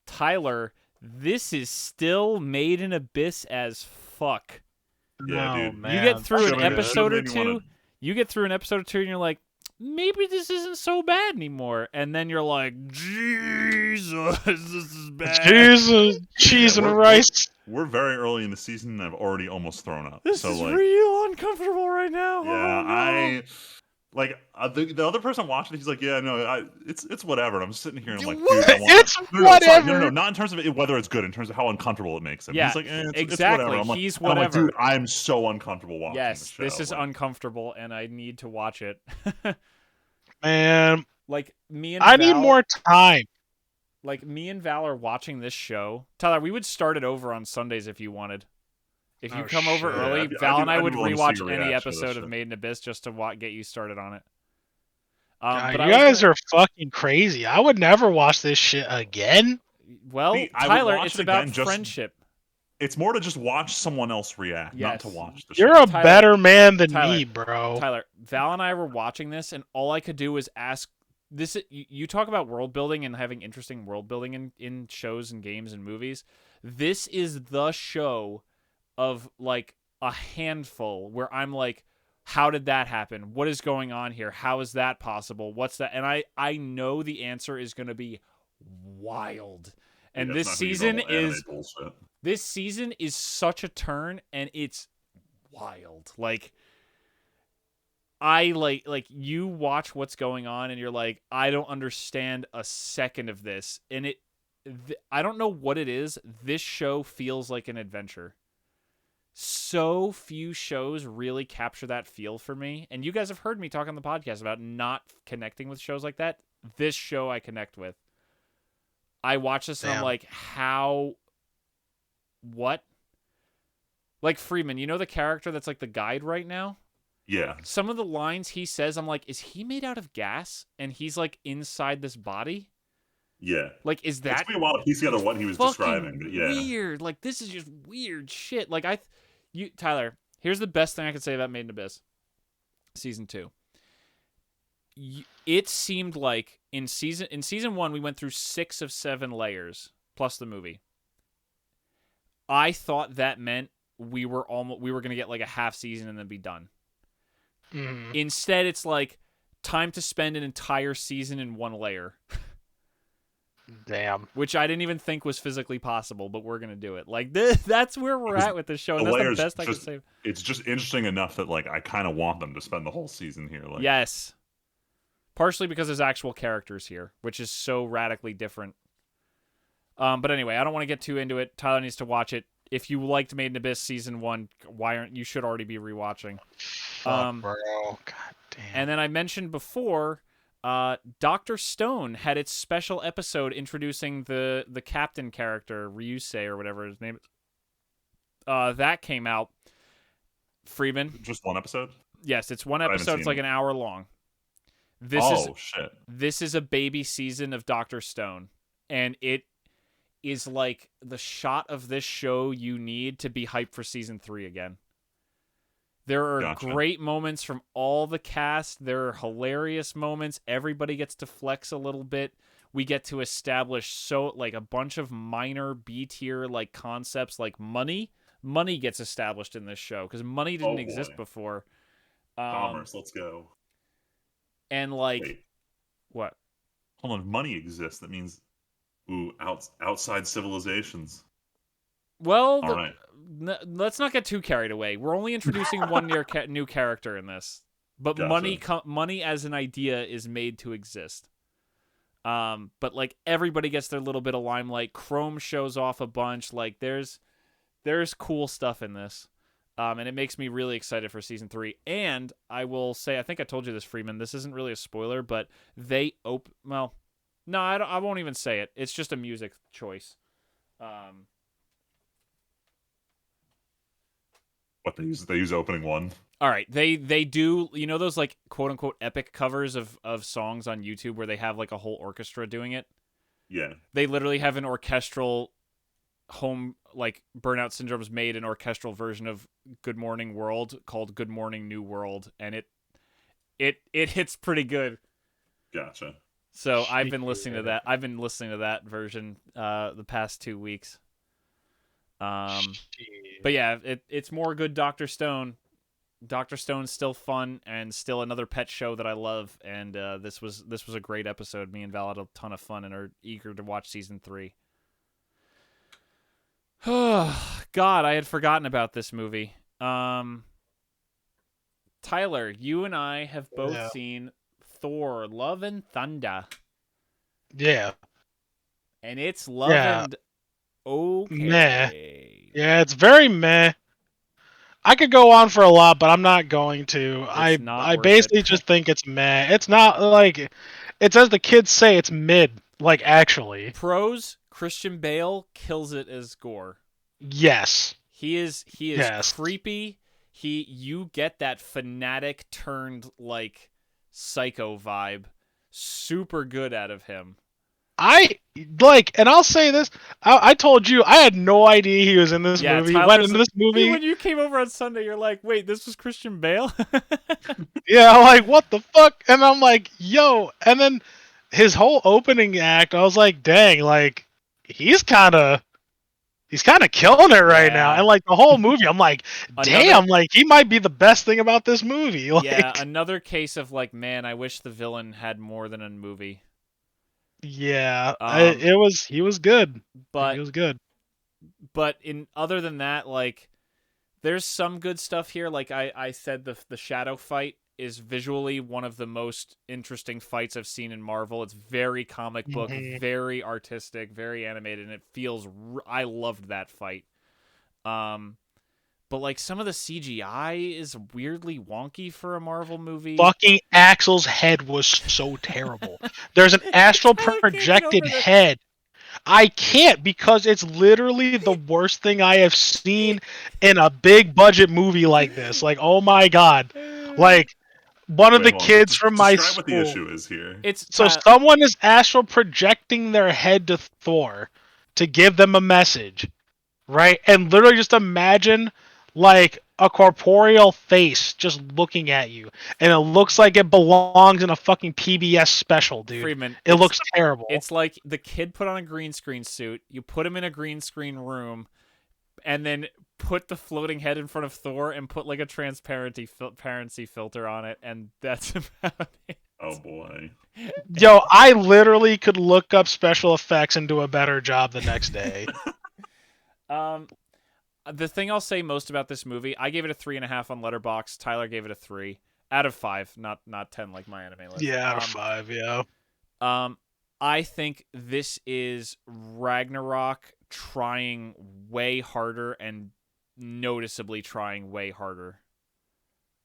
Tyler, this is still Made in Abyss as fuck. Yeah, dude. Man. You get through an episode or two, and you're like, maybe this isn't so bad anymore. And then you're like, Jesus, this is bad. Jesus, cheese and rice. We're very early in the season, and I've already almost thrown up. This is real uncomfortable right now. Yeah, the other person watching it, he's like, yeah, no, it's whatever. And I'm sitting here and I'm like, dude, it's whatever. No, not in terms of whether it's good, in terms of how uncomfortable it makes him. Yeah, he's like, exactly. It's whatever. I'm he's whatever. whatever. I'm like, dude, I'm so uncomfortable watching this show. This is uncomfortable, and I need to watch it. Man, like me and I need more time. Like me and Val are watching this show. Tyler, we would start it over on Sundays if you wanted. If you come over early, Val and I would rewatch any episode of Made in Abyss just to get you started on it. But you guys are fucking crazy. I would never watch this shit again. Well, Tyler, it's about friendship. It's more to just watch someone else react, not to watch the show. You're a better man than me, bro. Tyler, Val and I were watching this, and all I could do was ask this. You talk about world building and having interesting world building in shows and games and movies. This is the show of like a handful where I'm like, how did that happen? What is going on here? How is that possible? What's that? And I know the answer is going to be wild. And this season is such a turn, and it's wild. Like you watch what's going on, and you're like, I don't understand a second of this. And I don't know what it is. This show feels like an adventure. So few shows really capture that feel for me. And you guys have heard me talk on the podcast about not connecting with shows like that. This show I connect with. I watch this and I'm like, what? Like Freeman, you know the character that's like the guide right now? Yeah. Some of the lines he says, I'm like, is he made out of gas? And he's like inside this body? Yeah. Like, is that... It's been a while to piece together what he was describing. But yeah. Weird. Like, this is just weird shit. Like, Tyler, here's the best thing I could say about Made in Abyss. Season 2. it seemed like in season 1 we went through 6 of 7 layers plus the movie. I thought that meant we were going to get like a half season and then be done. Mm. Instead, it's like time to spend an entire season in one layer. Damn. Which I didn't even think was physically possible, but we're gonna do it. Like that's where we're at with this show, and that's the best I can say. It's just interesting enough that like I kind of want them to spend the whole season here. Like, yes, partially because there's actual characters here, which is so radically different. But anyway, I don't want to get too into it. Tyler needs to watch it. If you liked Made in Abyss season 1, why aren't you should already be rewatching? Fuck, bro. God damn. And then I mentioned before, Dr. Stone had its special episode introducing the captain character, Ryusei or whatever his name is. That came out. Freeman. Just one episode? Yes, it's one episode. It's like an hour long. Shit. This is a baby season of Dr. Stone. And it is like the shot of this show you need to be hyped for season 3 again. There are great moments from all the cast. There are hilarious moments. Everybody gets to flex a little bit. We get to establish a bunch of minor B tier like concepts like money. Money gets established in this show because money didn't exist before. Commerce, let's go. And like, wait. What? Hold on, if money exists, that means outside civilizations. Well, all right. Let's not get too carried away. We're only introducing one new character in this, but gotcha. money as an idea is made to exist. But like everybody gets their little bit of limelight. Chrome shows off a bunch. Like there's cool stuff in this, and it makes me really excited for season 3. And I will say, I think I told you this, Freeman. This isn't really a spoiler, but they well, no, I won't even say it. It's just a music choice. What they use opening one. All right, they do, those like quote unquote epic covers of songs on YouTube where they have like a whole orchestra doing it. Yeah, they literally have an orchestral like Burnout Syndrome's made an orchestral version of Good Morning World called Good Morning New World, and it hits pretty good. Gotcha. So I've been listening to that. I've been listening to that version the past 2 weeks. But yeah, it's more good Dr. Stone. Dr. Stone's still fun and still another pet show that I love. And this was a great episode. Me and Val had a ton of fun and are eager to watch season 3. Oh, God, I had forgotten about this movie. Tyler, you and I have both seen Thor: Love and Thunder. Yeah. And it's love and okay. Meh. Yeah, it's very meh. I could go on for a lot, but I'm not going to. I basically just think it's meh. It's not like it's as the kids say, it's mid. Like actually. Pros: Christian Bale kills it as Gore. Yes. He is creepy. You get that fanatic turned like psycho vibe. Super good out of him. And I'll say this, I told you, I had no idea he was in this movie. Tyler, went into this movie. When you came over on Sunday, you're like, wait, this was Christian Bale? Yeah, I'm like, what the fuck? And I'm like, yo. And then his whole opening act, I was like, dang, like, he's kind of killing it right now. And like the whole movie, I'm like, damn, like he might be the best thing about this movie. Like, yeah, another case of like, man, I wish the villain had more than a movie. Yeah, he was good. But he was good. But other than that, like, there's some good stuff here. Like I said, the shadow fight is visually one of the most interesting fights I've seen in Marvel. It's very comic book, very artistic, very animated, and it feels. I loved that fight. But like some of the CGI is weirdly wonky for a Marvel movie. Fucking Axel's head was so terrible. There's an astral projected head. I can't because it's literally the worst thing I have seen in a big budget movie like this. Like, oh my god. Like one of the kids from my school. Describe what the issue is here. So someone is astral projecting their head to Thor to give them a message. Right? And literally just imagine like a corporeal face just looking at you, and it looks like it belongs in a fucking PBS special, dude. Freeman, It looks terrible. It's like the kid put on a green screen suit. You put him in a green screen room, and then put the floating head in front of Thor and put like a transparency filter on it, and that's about it. Oh boy. Yo, I literally could look up special effects and do a better job the next day. The thing I'll say most about this movie, I gave it a 3.5 on Letterboxd. Tyler gave it a 3 out of 5, not 10 like my anime list. Yeah, out of 5. Yeah. I think this is Ragnarok trying way harder and noticeably trying way harder.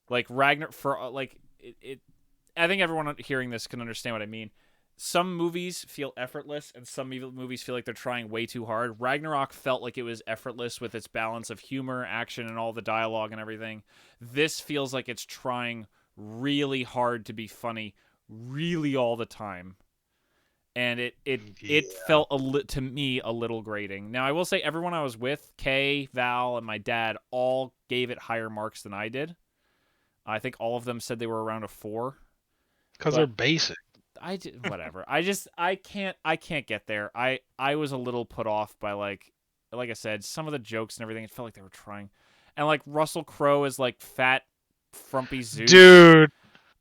Like Ragnar for like it I think everyone hearing this can understand what I mean. Some movies feel effortless and some movies feel like they're trying way too hard. Ragnarok felt like it was effortless with its balance of humor, action, and all the dialogue and everything. This feels like it's trying really hard to be funny really all the time. And it felt to me a little grating. Now, I will say everyone I was with, Kay, Val, and my dad, all gave it higher marks than I did. I think all of them said they were around a 4. Because they're basic. Whatever. I can't get there. I was a little put off by like I said, some of the jokes and everything. It felt like they were trying, and like Russell Crowe is like fat, frumpy Zeus. Dude,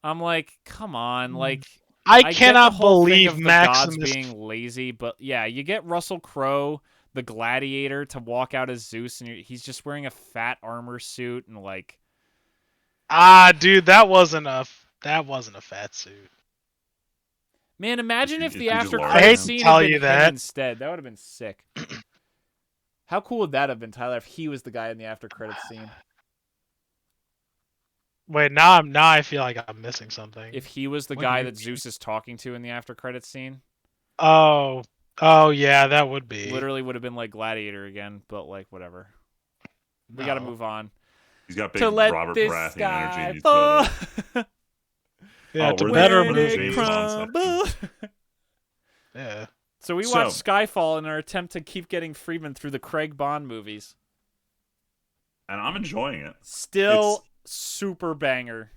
I'm like, come on, like I cannot get the whole thing believe of the Maximus gods being lazy, but yeah, you get Russell Crowe, the gladiator, to walk out as Zeus, and he's just wearing a fat armor suit and like. Dude, that wasn't a fat suit. Man, imagine if the after I hate credit to scene tell had been you him that. instead. That would have been sick. How cool would that have been, Tyler, if he was the guy in the after credit scene? Wait, now I feel like I'm missing something. If he was the guy that Zeus is talking to in the after credit scene? Oh yeah, that would be. Literally would have been like Gladiator again, but like whatever. We got to move on. He's got big To let Robert this Baratheon sky energy. fall. Yeah, Oh, to we're better there. move. James Bond section. Yeah. So we watched Skyfall in our attempt to keep getting Friedman through the Craig Bond movies. And I'm enjoying it. Still super banger.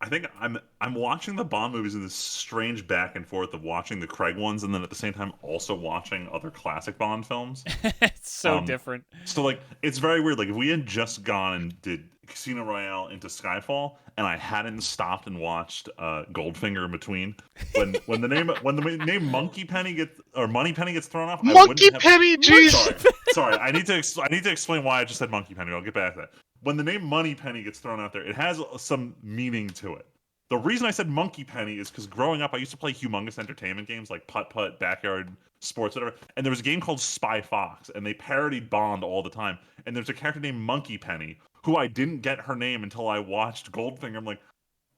I think I'm watching the Bond movies in this strange back and forth of watching the Craig ones and then at the same time also watching other classic Bond films. It's so different. So like it's very weird. Like if we had just gone and did Casino Royale into Skyfall and I hadn't stopped and watched Goldfinger in between, when the name Monkey Penny gets or Money Penny gets thrown off, Monkey Penny, jeez. Sorry, I need to explain why I just said Monkey Penny. I'll get back to that. When the name Money Penny gets thrown out there, it has some meaning to it. The reason I said Monkey Penny is because growing up, I used to play humongous entertainment games like Putt Putt, Backyard Sports, whatever. And there was a game called Spy Fox, and they parodied Bond all the time. And there's a character named Monkey Penny, who I didn't get her name until I watched Goldfinger. I'm like,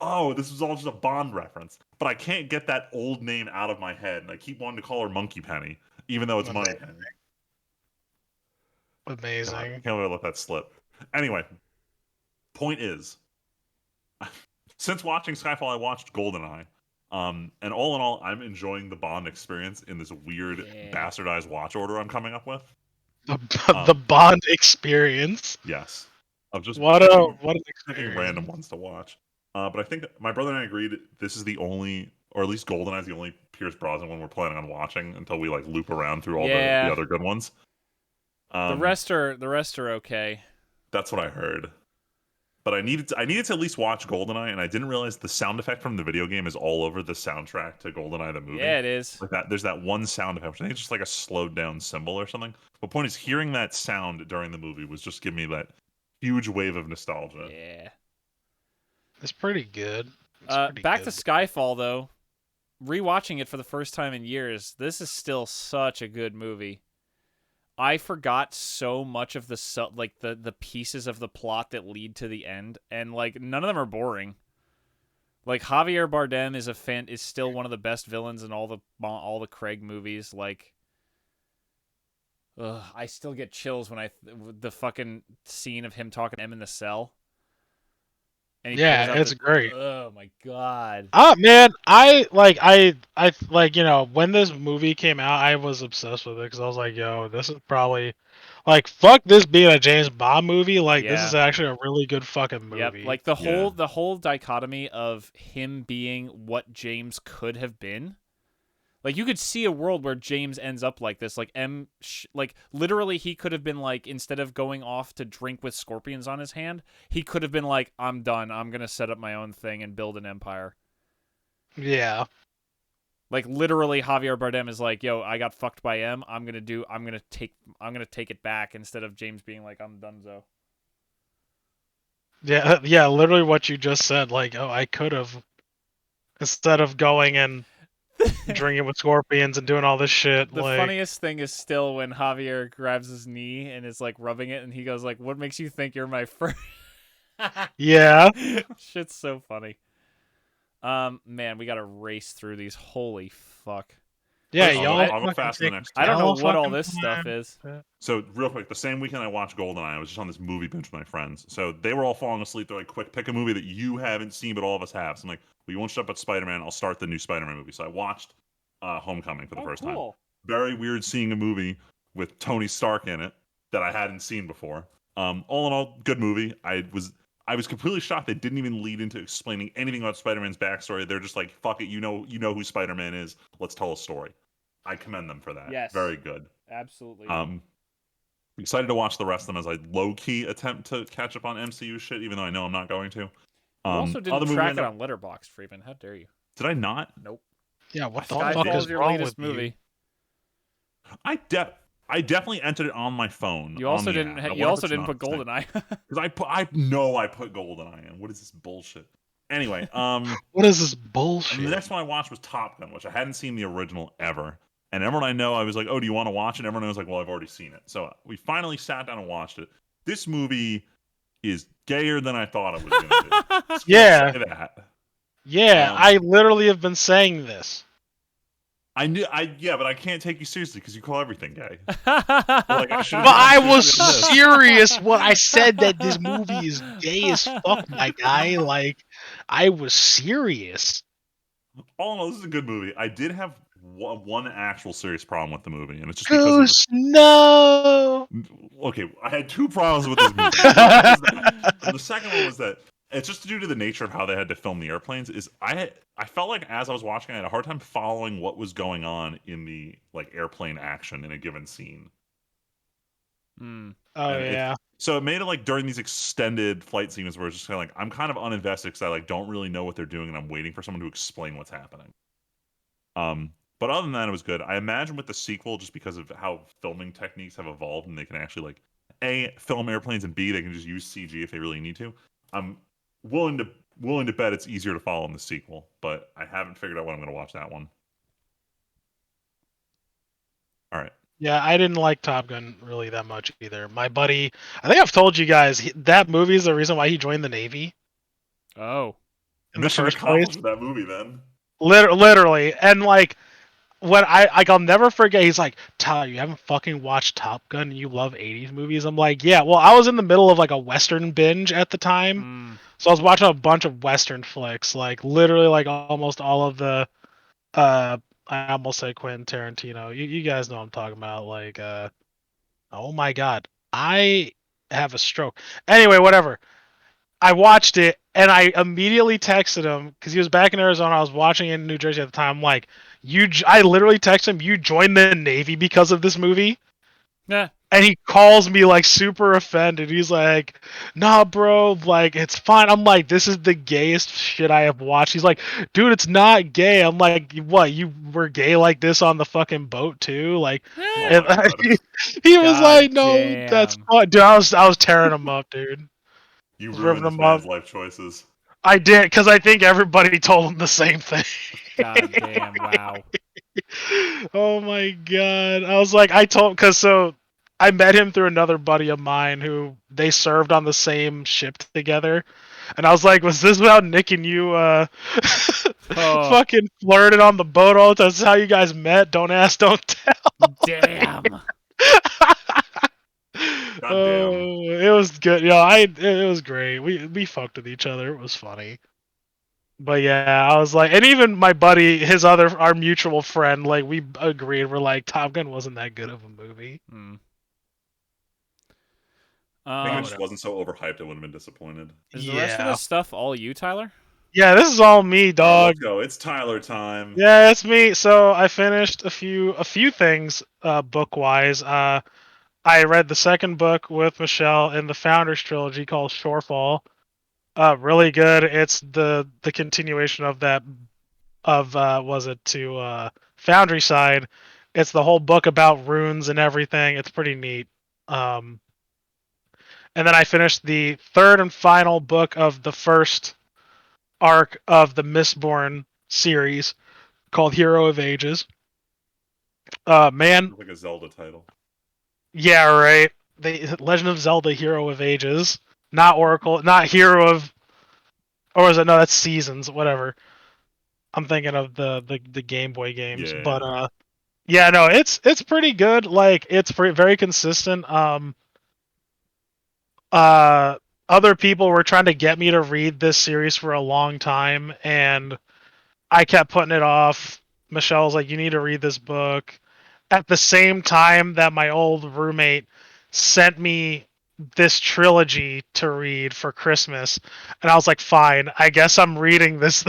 oh, this was all just a Bond reference. But I can't get that old name out of my head, and I keep wanting to call her Monkey Penny, even though it's Money Penny. Amazing. God, I can't let that slip. Anyway, point is, since watching Skyfall, I watched GoldenEye. And all in all, I'm enjoying the Bond experience in this weird, bastardized watch order I'm coming up with. The Bond experience. Yes. Of just what an picking random ones to watch. But I think my brother and I agreed this is the only, or at least GoldenEye is the only Pierce Brosnan one we're planning on watching until we like loop around through all the other good ones. The rest are okay. That's what I heard. But I needed to at least watch GoldenEye, and I didn't realize the sound effect from the video game is all over the soundtrack to GoldenEye the movie. Yeah, it is. Like that, there's that one sound effect, which I think it's just like a slowed down cymbal or something. The point is, hearing that sound during the movie was just giving me that huge wave of nostalgia. Yeah. It's pretty good. Back to Skyfall, though. Rewatching it for the first time in years, this is still such a good movie. I forgot so much of the pieces of the plot that lead to the end, and like none of them are boring. Like Javier Bardem is still one of the best villains in all the Craig movies. Like, I still get chills when the fucking scene of him talking to M in the cell. And it's great. Oh my god. Man, I when this movie came out, I was obsessed with it because I was like, yo, this is probably Like, fuck this being a James Bond movie. Like, this Yeah. is actually a really good fucking Yep, movie. like the whole dichotomy of him being what James could have been. Like you could see a world where James ends up like this, like like literally he could have been like, instead of going off to drink with scorpions on his hand, he could have been like, I'm done. I'm gonna set up my own thing and build an empire. Yeah. Like literally, Javier Bardem is like, "Yo, I got fucked by M. I'm gonna take it back," instead of James being like, "I'm donezo." Yeah, yeah, literally what you just said. Like, oh, I could have, instead of going and drinking with scorpions and doing all this shit. The like, funniest thing is still when Javier grabs his knee and is like rubbing it, and he goes like, "What makes you think you're my friend?" yeah, Shit's so funny. Man, we gotta race through these. Holy fuck! yeah, I'll y'all. go fucking fast in the take next I don't know hella what all fucking this stuff time. is. So real quick, the same weekend I watched Goldeneye, I was just on this movie binge with my friends. So they were all falling asleep. They're like, "Quick, pick a movie that you haven't seen, but all of us have." So I'm like, "Well, you won't shut up at Spider-Man. I'll start the new Spider-Man movie." So I watched Homecoming for the first time. Very weird seeing a movie with Tony Stark in it that I hadn't seen before. All in all, good movie. I was completely shocked they didn't even lead into explaining anything about Spider-Man's backstory. They're just like, "Fuck it, you know who Spider-Man is. Let's tell a story." I commend them for that. Yes. Very good. Absolutely. Excited to watch the rest of them as I low-key attempt to catch up on MCU shit, even though I know I'm not going to. You also didn't other movie track it I- on Letterboxd, Freeman. How dare you? Did I not? Nope. Yeah, what the thought fuck I did. is Skyfall's your wrong latest with you? movie. I definitely entered it on my phone. You also on the didn't. app. I You wonder if also it's didn't not put the same. GoldenEye. Because I know I put GoldenEye in. What is this bullshit? Anyway, What is this and bullshit? the next one I watched was Top Gun, which I hadn't seen the original ever. And everyone I know, I was like, "Oh, do you want to watch it?" And everyone was like, "Well, I've already seen it." So we finally sat down and watched it. This movie is gayer than I thought it was going to be. Just Yeah. say that. Yeah, Um, I literally have been saying this. Yeah, but I can't take you seriously because you call everything gay. I should've But I taken was seriously on this. serious when I said that this movie is gay as fuck, my guy. Like, I was serious. All in all, this is a good movie. I did have one actual serious problem with the movie, and it's just because of Goose, no. okay, I had two problems with this movie. The second one was that it's just due to the nature of how they had to film the airplanes. I felt like as I was watching, I had a hard time following what was going on in the airplane action in a given scene. Oh And yeah. So it made it like during these extended flight scenes where it's just kind of like I'm kind of uninvested because I don't really know what they're doing and I'm waiting for someone to explain what's happening. But other than that, it was good. I imagine with the sequel, just because of how filming techniques have evolved and they can actually A, film airplanes, and B, they can just use CG if they really need to. I'm willing to bet it's easier to follow in the sequel, but I haven't figured out when I'm going to watch that one. All right. Yeah, I didn't like Top Gun really that much either. My buddy, I think I've told you guys, that movie is the reason why he joined the Navy Oh. in the Mission first accomplished place. with that movie then. Literally, and when I'll never forget. He's like, "Tyler, you haven't fucking watched Top Gun, and you love '80s movies." I'm like, "Yeah." Well, I was in the middle of a Western binge at the time, so I was watching a bunch of Western flicks, literally almost all of the. I almost said Quentin Tarantino. You guys know what I'm talking about. Oh my god, I have a stroke. Anyway, whatever. I watched it and I immediately texted him because he was back in Arizona. I was watching it in New Jersey at the time. I'm like, I literally texted him, "You joined the Navy because of this movie?" Yeah. And he calls me super offended. He's like, "Nah, bro, it's fine." I'm like, "This is the gayest shit I have watched." He's like, "Dude, it's not gay." I'm like, "What? You were gay like this on the fucking boat too?" And he was God like, "No, that's damn. fine." Dude, I was tearing him up, dude. You Was ruined ripping this him up. man's life choices. I did, because I think everybody told him the same thing. God damn. Wow. Oh my god. I was like, I met him through another buddy of mine who they served on the same ship together. And I was like, "Was this about Nick and you fucking flirted on the boat all the time? That's how you guys met? Don't ask, don't tell." Damn. Oh, it was good. Yeah, it was great. We fucked with each other. It was funny. But yeah, I was like, and even my buddy, our mutual friend, we agreed. We're like, Top Gun wasn't that good of a movie. I think if it Um, just wasn't so overhyped, I wouldn't have been disappointed. is the rest of Yeah. this stuff all you, Tyler? Yeah, this is all me, All right, dog. let's go. It's Tyler time. Yeah, it's me. So I finished a few things book wise. I read the second book with Michelle in the Founders trilogy called Shorefall. Really good. It's the continuation of that of was it to Foundry side. It's the whole book about runes and everything. It's pretty neat. Um, and then I finished the third and final book of the first arc of the Mistborn series called Hero of Ages. Man, Like a Zelda title. yeah, right. The Legend of Zelda Hero of Ages, not Oracle, not Hero of, or is it? No, that's Seasons. Whatever. I'm thinking of the Game Boy games, but Yeah. yeah, no, it's pretty good. Like it's very consistent. Uh, other people were trying to get me to read this series for a long time, and I kept putting it off. Michelle's like, "You need to read this book." At the same time that my old roommate sent me this trilogy to read for Christmas, and I was like, "Fine, I guess I'm reading this."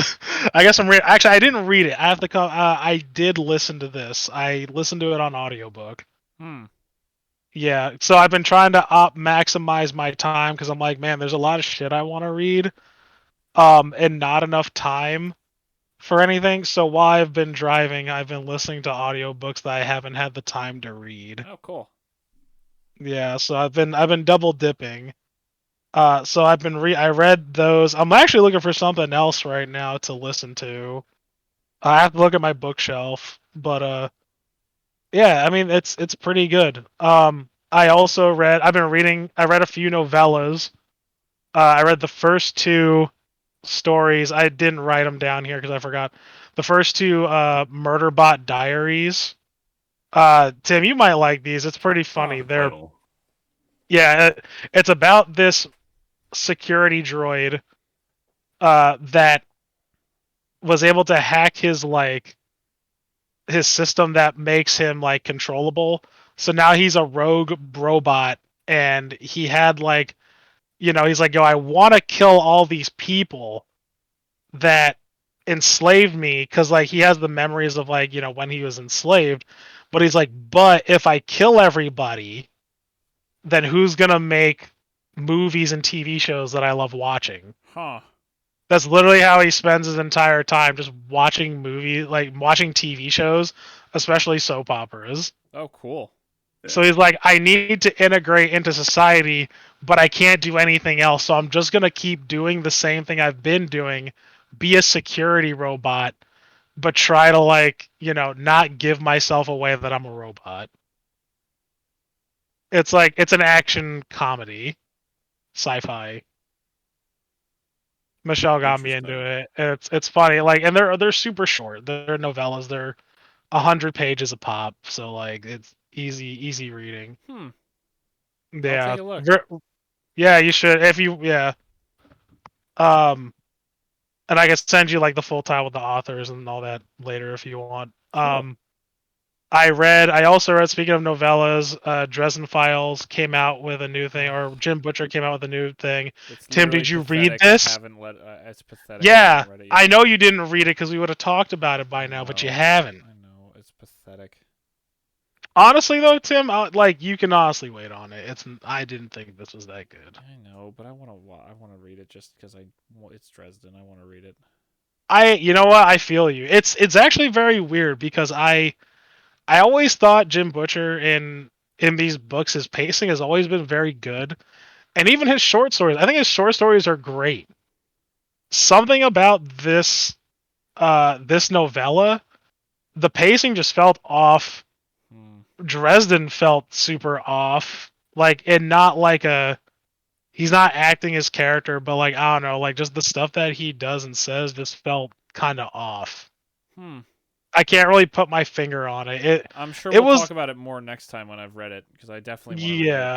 I guess I'm reading. Actually, I didn't read it. I have to come. I did listen to this. I listened to it on audiobook. Hmm. Yeah, so I've been trying to maximize my time because I'm like, man, there's a lot of shit I want to read, and not enough time for anything. So while I've been driving, I've been listening to audiobooks that I haven't had the time to read. Oh, cool. Yeah, so I've been double dipping. So I read those. I'm actually looking for something else right now to listen to. I have to look at my bookshelf, but yeah, I mean it's pretty good. I read a few novellas. I read the first two stories. I didn't write them down here because I forgot. The first two Murderbot Diaries. Tim, you might like these. It's pretty Oh, funny. the title. Yeah, it's about this security droid that was able to hack his system that makes him like controllable. So now he's a rogue robot, and he had he's like, yo, I want to kill all these people that enslaved me, because like he has the memories of when he was enslaved, but he's like, but if I kill everybody, then who's gonna make movies and TV shows that I love watching? Huh. That's literally how he spends his entire time, just watching watching TV shows, especially soap operas. Oh, cool. So he's like, I need to integrate into society, but I can't do anything else. So I'm just gonna keep doing the same thing I've been doing, be a security robot, but try to not give myself away that I'm a robot. It's an action comedy, sci-fi. Michelle got me into Interesting. it. It's funny, and they're super short. They're novellas. They're 100 pages a pop, so it's easy reading. Hmm. I'll Yeah, take a look. yeah, you should if you yeah. Um, and I can send you the full title with the authors and all that later if you want. Cool. I also read, speaking of novellas, Dresden Files came out with a new thing, or Jim Butcher came out with a new thing. It's Tim, literally did you read pathetic. this? I haven't let. It's pathetic. I Yeah, haven't read it I yet. know you didn't read it because we would have talked about it by now, but you haven't. I know. It's pathetic. Honestly, though, Tim, you can honestly wait on it. I didn't think this was that good. I know, but I want to. I want to read it just because it's Dresden. I want to read it. You know what? I feel you. It's actually very weird because I always thought Jim Butcher in these books, his pacing has always been very good, and even his short stories. I think his short stories are great. Something about this novella, the pacing just felt off. Hmm. Dresden felt super off, and not he's not acting his character, but I don't know, just the stuff that he does and says just felt kind of off. Hmm. I can't really put my finger on it. I'm sure It we'll was talk about it more next time when I've read it because I definitely want to read it.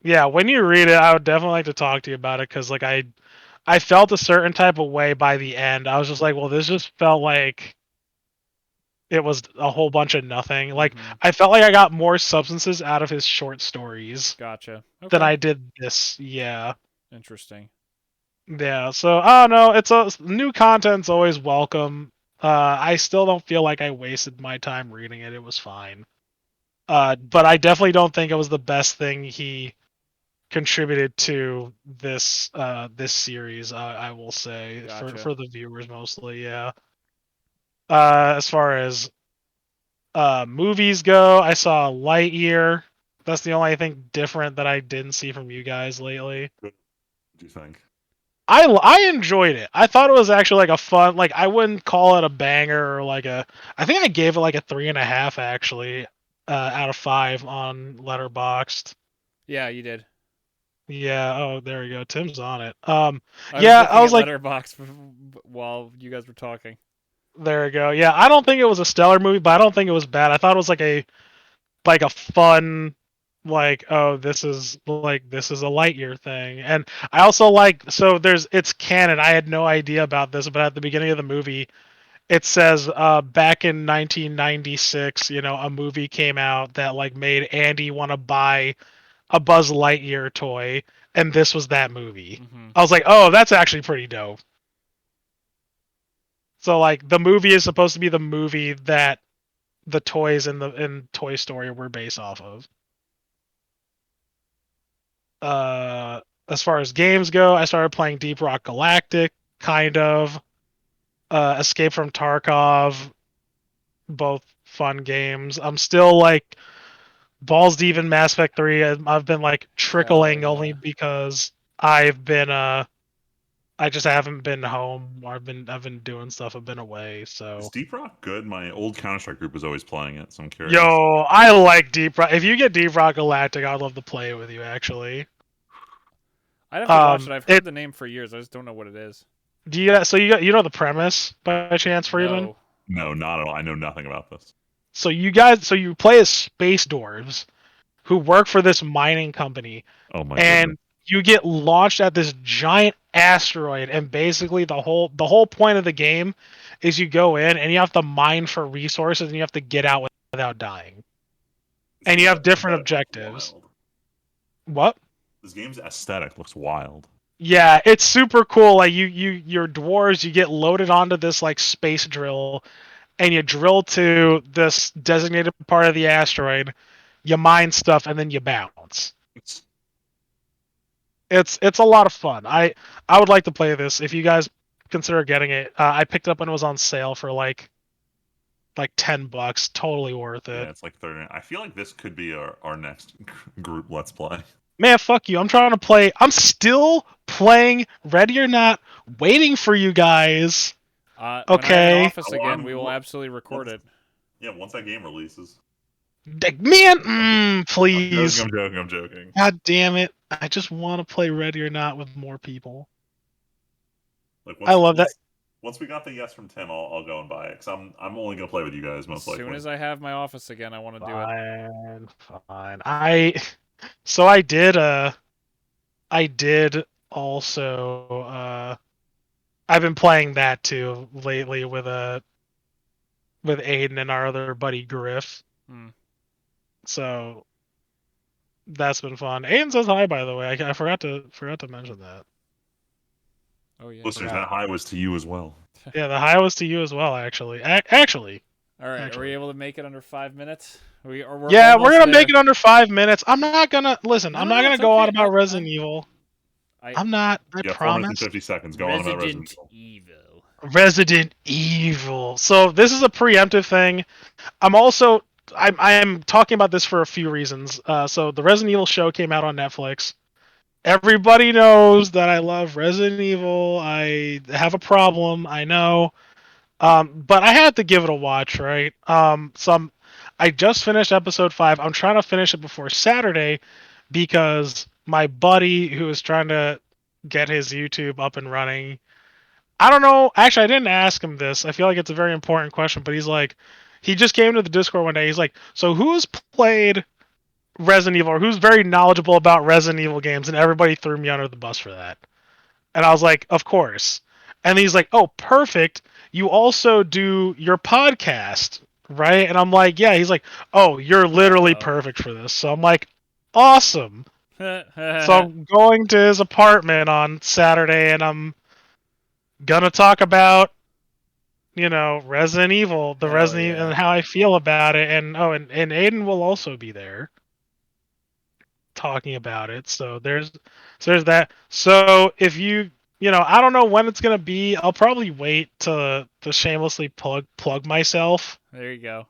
yeah. When you read it, I would definitely like to talk to you about it because I felt a certain type of way by the end. I was just like, well, this just felt like it was a whole bunch of nothing. Like Mhm. I felt like I got more substances out of his short stories Gotcha. than Okay. I did this. Yeah. Interesting. Yeah, so I don't know. It's a new content's always welcome. I still don't feel like I wasted my time reading it. It was fine. But I definitely don't think it was the best thing he contributed to this series. I will say Gotcha. for the viewers mostly. Yeah. As far as movies go, I saw Lightyear. That's the only thing different that I didn't see from you guys lately. What do you think? I enjoyed it. I thought it was actually like a fun, like I wouldn't call it a banger or like a. I think I gave it like a 3.5 actually, out of 5 on Letterboxd. Yeah, you did. Yeah. Oh, there we go. Tim's on it. I was Yeah. I looking was at like, Letterbox while you guys were talking. there we go. Yeah. I don't think it was a stellar movie, but I don't think it was bad. I thought it was like a fun, like, oh, this is a Lightyear thing. And I also like, so it's canon. I had no idea about this, but at the beginning of the movie it says back in 1996, a movie came out that like made Andy want to buy a Buzz Lightyear toy, and this was that movie. Mm-hmm. I was like, oh, that's actually pretty dope. So like the movie is supposed to be the movie that the toys in Toy Story were based off of. Uh, as far as games go, I started playing Deep Rock Galactic, kind of. Escape from Tarkov, both fun games. I'm still like balls deep in Mass Effect 3. I've been like Oh trickling only yeah. because I've been I just haven't been home. Or I've been doing stuff. I've been away. Is So Deep Rock good? My old Counter Strike group was always playing it, so I'm curious. yo, I like Deep Rock. If you get Deep Rock Galactic, I'd love to play it with you. Actually, I'd have to watch it. I've heard it the name for years. I just don't know what it is. do you so you know the premise by chance, Freeman? No. No, not at all. I know nothing about this. So you play as space dwarves who work for this mining company, Oh my goodness. and you get launched at this giant asteroid, and basically the whole point of the game is you go in and you have to mine for resources and you have to get out without dying, This and you game's have different aesthetic looks objectives. wild. What? This game's aesthetic looks wild. Yeah, it's super cool. Like your dwarves, you get loaded onto this like space drill, and you drill to this designated part of the asteroid, you mine stuff, and then you bounce. It's, It's a lot of fun. I would like to play this. If you guys consider getting it, I picked it up when it was on sale for like $10. Totally worth yeah, it. it's like 30. I feel like this could be our next group Let's Play. Man, fuck you. I'm trying to play. I'm still playing Ready or Not, waiting for you guys. When I have an Okay, office Oh, again, we will absolutely record once, it. yeah, once that game releases. Man, I'm joking. please. I'm joking. I'm joking. God damn it. I just want to play Ready or Not with more people. Like I love that. once we got the yes from Tim, I'll go and buy it because I'm only gonna play with you guys As most soon likely. as I have my office again, I want to do it. Fine. So I did also I've been playing that too lately with Aiden and our other buddy Griff. Hmm. So that's been fun. Aiden says hi, by the way. I forgot to mention that. Oh yeah. Listeners, Forgot. that hi was to you as well. Yeah, the hi was to you as well, actually. Actually. All right. Are Actually. we able to make it under 5 minutes? We're Yeah, we're almost gonna make there. it under 5 minutes. I'm not gonna listen. I'm No, not gonna it's go on okay. about Resident Evil. I I'm not. I Yeah, 4 minutes and promise. 50 seconds. Go on about Resident Resident Evil. Evil. Resident Evil. So this is a preemptive thing. I'm talking about this for a few reasons. So the Resident Evil show came out on Netflix. Everybody knows that I love Resident Evil. I have a problem. I know. But I had to give it a watch, right? I just finished episode 5. I'm trying to finish it before Saturday because my buddy who is trying to get his YouTube up and running. I don't know. Actually, I didn't ask him this. I feel like it's a very important question, but he just came to the Discord one day. He's like, so who's played Resident Evil or who's very knowledgeable about Resident Evil games? And everybody threw me under the bus for that. And I was like, of course. And he's like, oh, perfect. You also do your podcast. right? And I'm like, yeah. He's like, oh, you're literally Uh-oh. perfect for this. So I'm like, awesome. So There I'm going to his apartment on Saturday, and I'm gonna talk about, Resident Evil, the Hell Resident Evil, yeah. and how I feel about it. And and Aiden will also be there talking about it. So there's that. So if I don't know when it's gonna be. I'll probably wait to shamelessly plug myself, you go.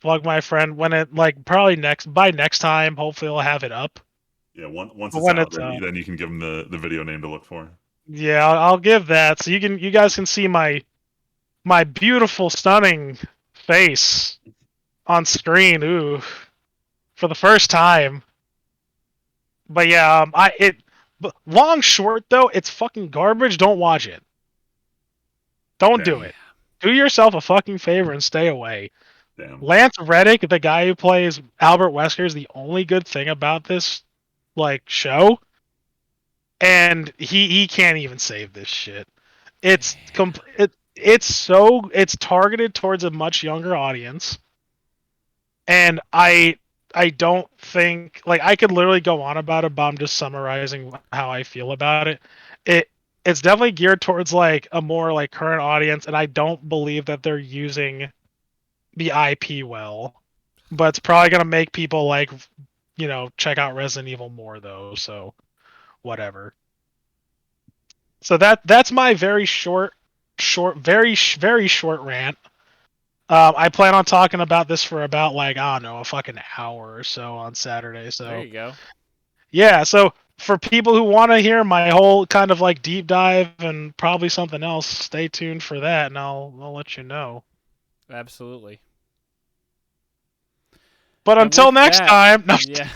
plug my friend when it like probably by next time. Hopefully I'll have it up. Yeah, once But it's when out, it's then you can give them the video name to look for. yeah, I'll give that. So you guys can see my beautiful, stunning face on screen. Ooh, for the first time. But yeah, But long short though, it's fucking garbage. Don't watch it. Don't do Damn, it. Do yourself a fucking favor and stay away. damn. Lance Reddick, the guy who plays Albert Wesker, is the only good thing about this show, and he can't even save this shit. It's it's targeted towards a much younger audience, and I don't think like I could literally go on about it, but I'm just summarizing how I feel about it. It it's definitely geared towards like a more like current audience, and I don't believe that they're using the IP well. But it's probably gonna make people like check out Resident Evil more though. So whatever. So that's my very very short rant. I plan on talking about this for about like I don't know a fucking hour or so on Saturday. There So you go. yeah, so for people who want to hear my whole kind of like deep dive and probably something else, stay tuned for that, and I'll let you know. Absolutely. But And until with next that, time, no. yeah.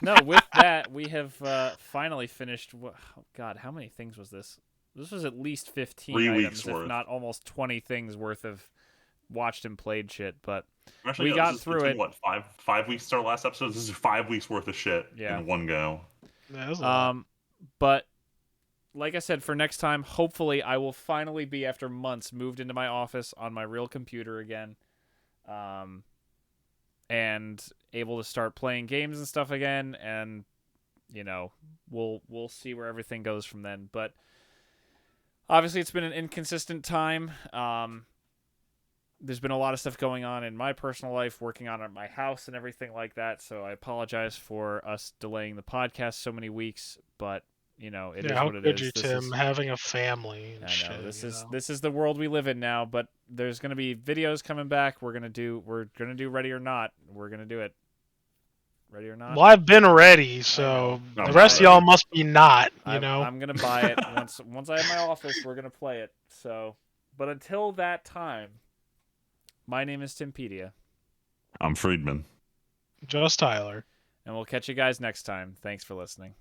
No, with that, we have finally finished. Oh, God, how many things was this? This was at least 15 3 items, weeks if worth. not almost 20 things worth of watched and played shit. But Actually, we no, got through it. What, five weeks to our last episode? This is 5 weeks worth of shit Yeah. in one go. Yeah, that's a lot. But like I said, for next time, hopefully I will finally be, after months, moved into my office on my real computer again. And able to start playing games and stuff again, and we'll see where everything goes from then. But obviously it's been an inconsistent time. There's been a lot of stuff going on in my personal life, working on at my house and everything like that, so I apologize for us delaying the podcast so many weeks, but it is How what it could is. you, Tim, having a family and I shit? know this is the world we live in now, but there's gonna be videos coming back. We're gonna do Ready or Not. We're gonna do it. Ready or Not. Well, I've been ready, so I'm the not rest of ready. y'all must be not. I'm gonna buy it once I have my office. We're gonna play it. So, but until that time, my name is Timpedia, I'm Friedman. Just Tyler. and we'll catch you guys next time. Thanks for listening.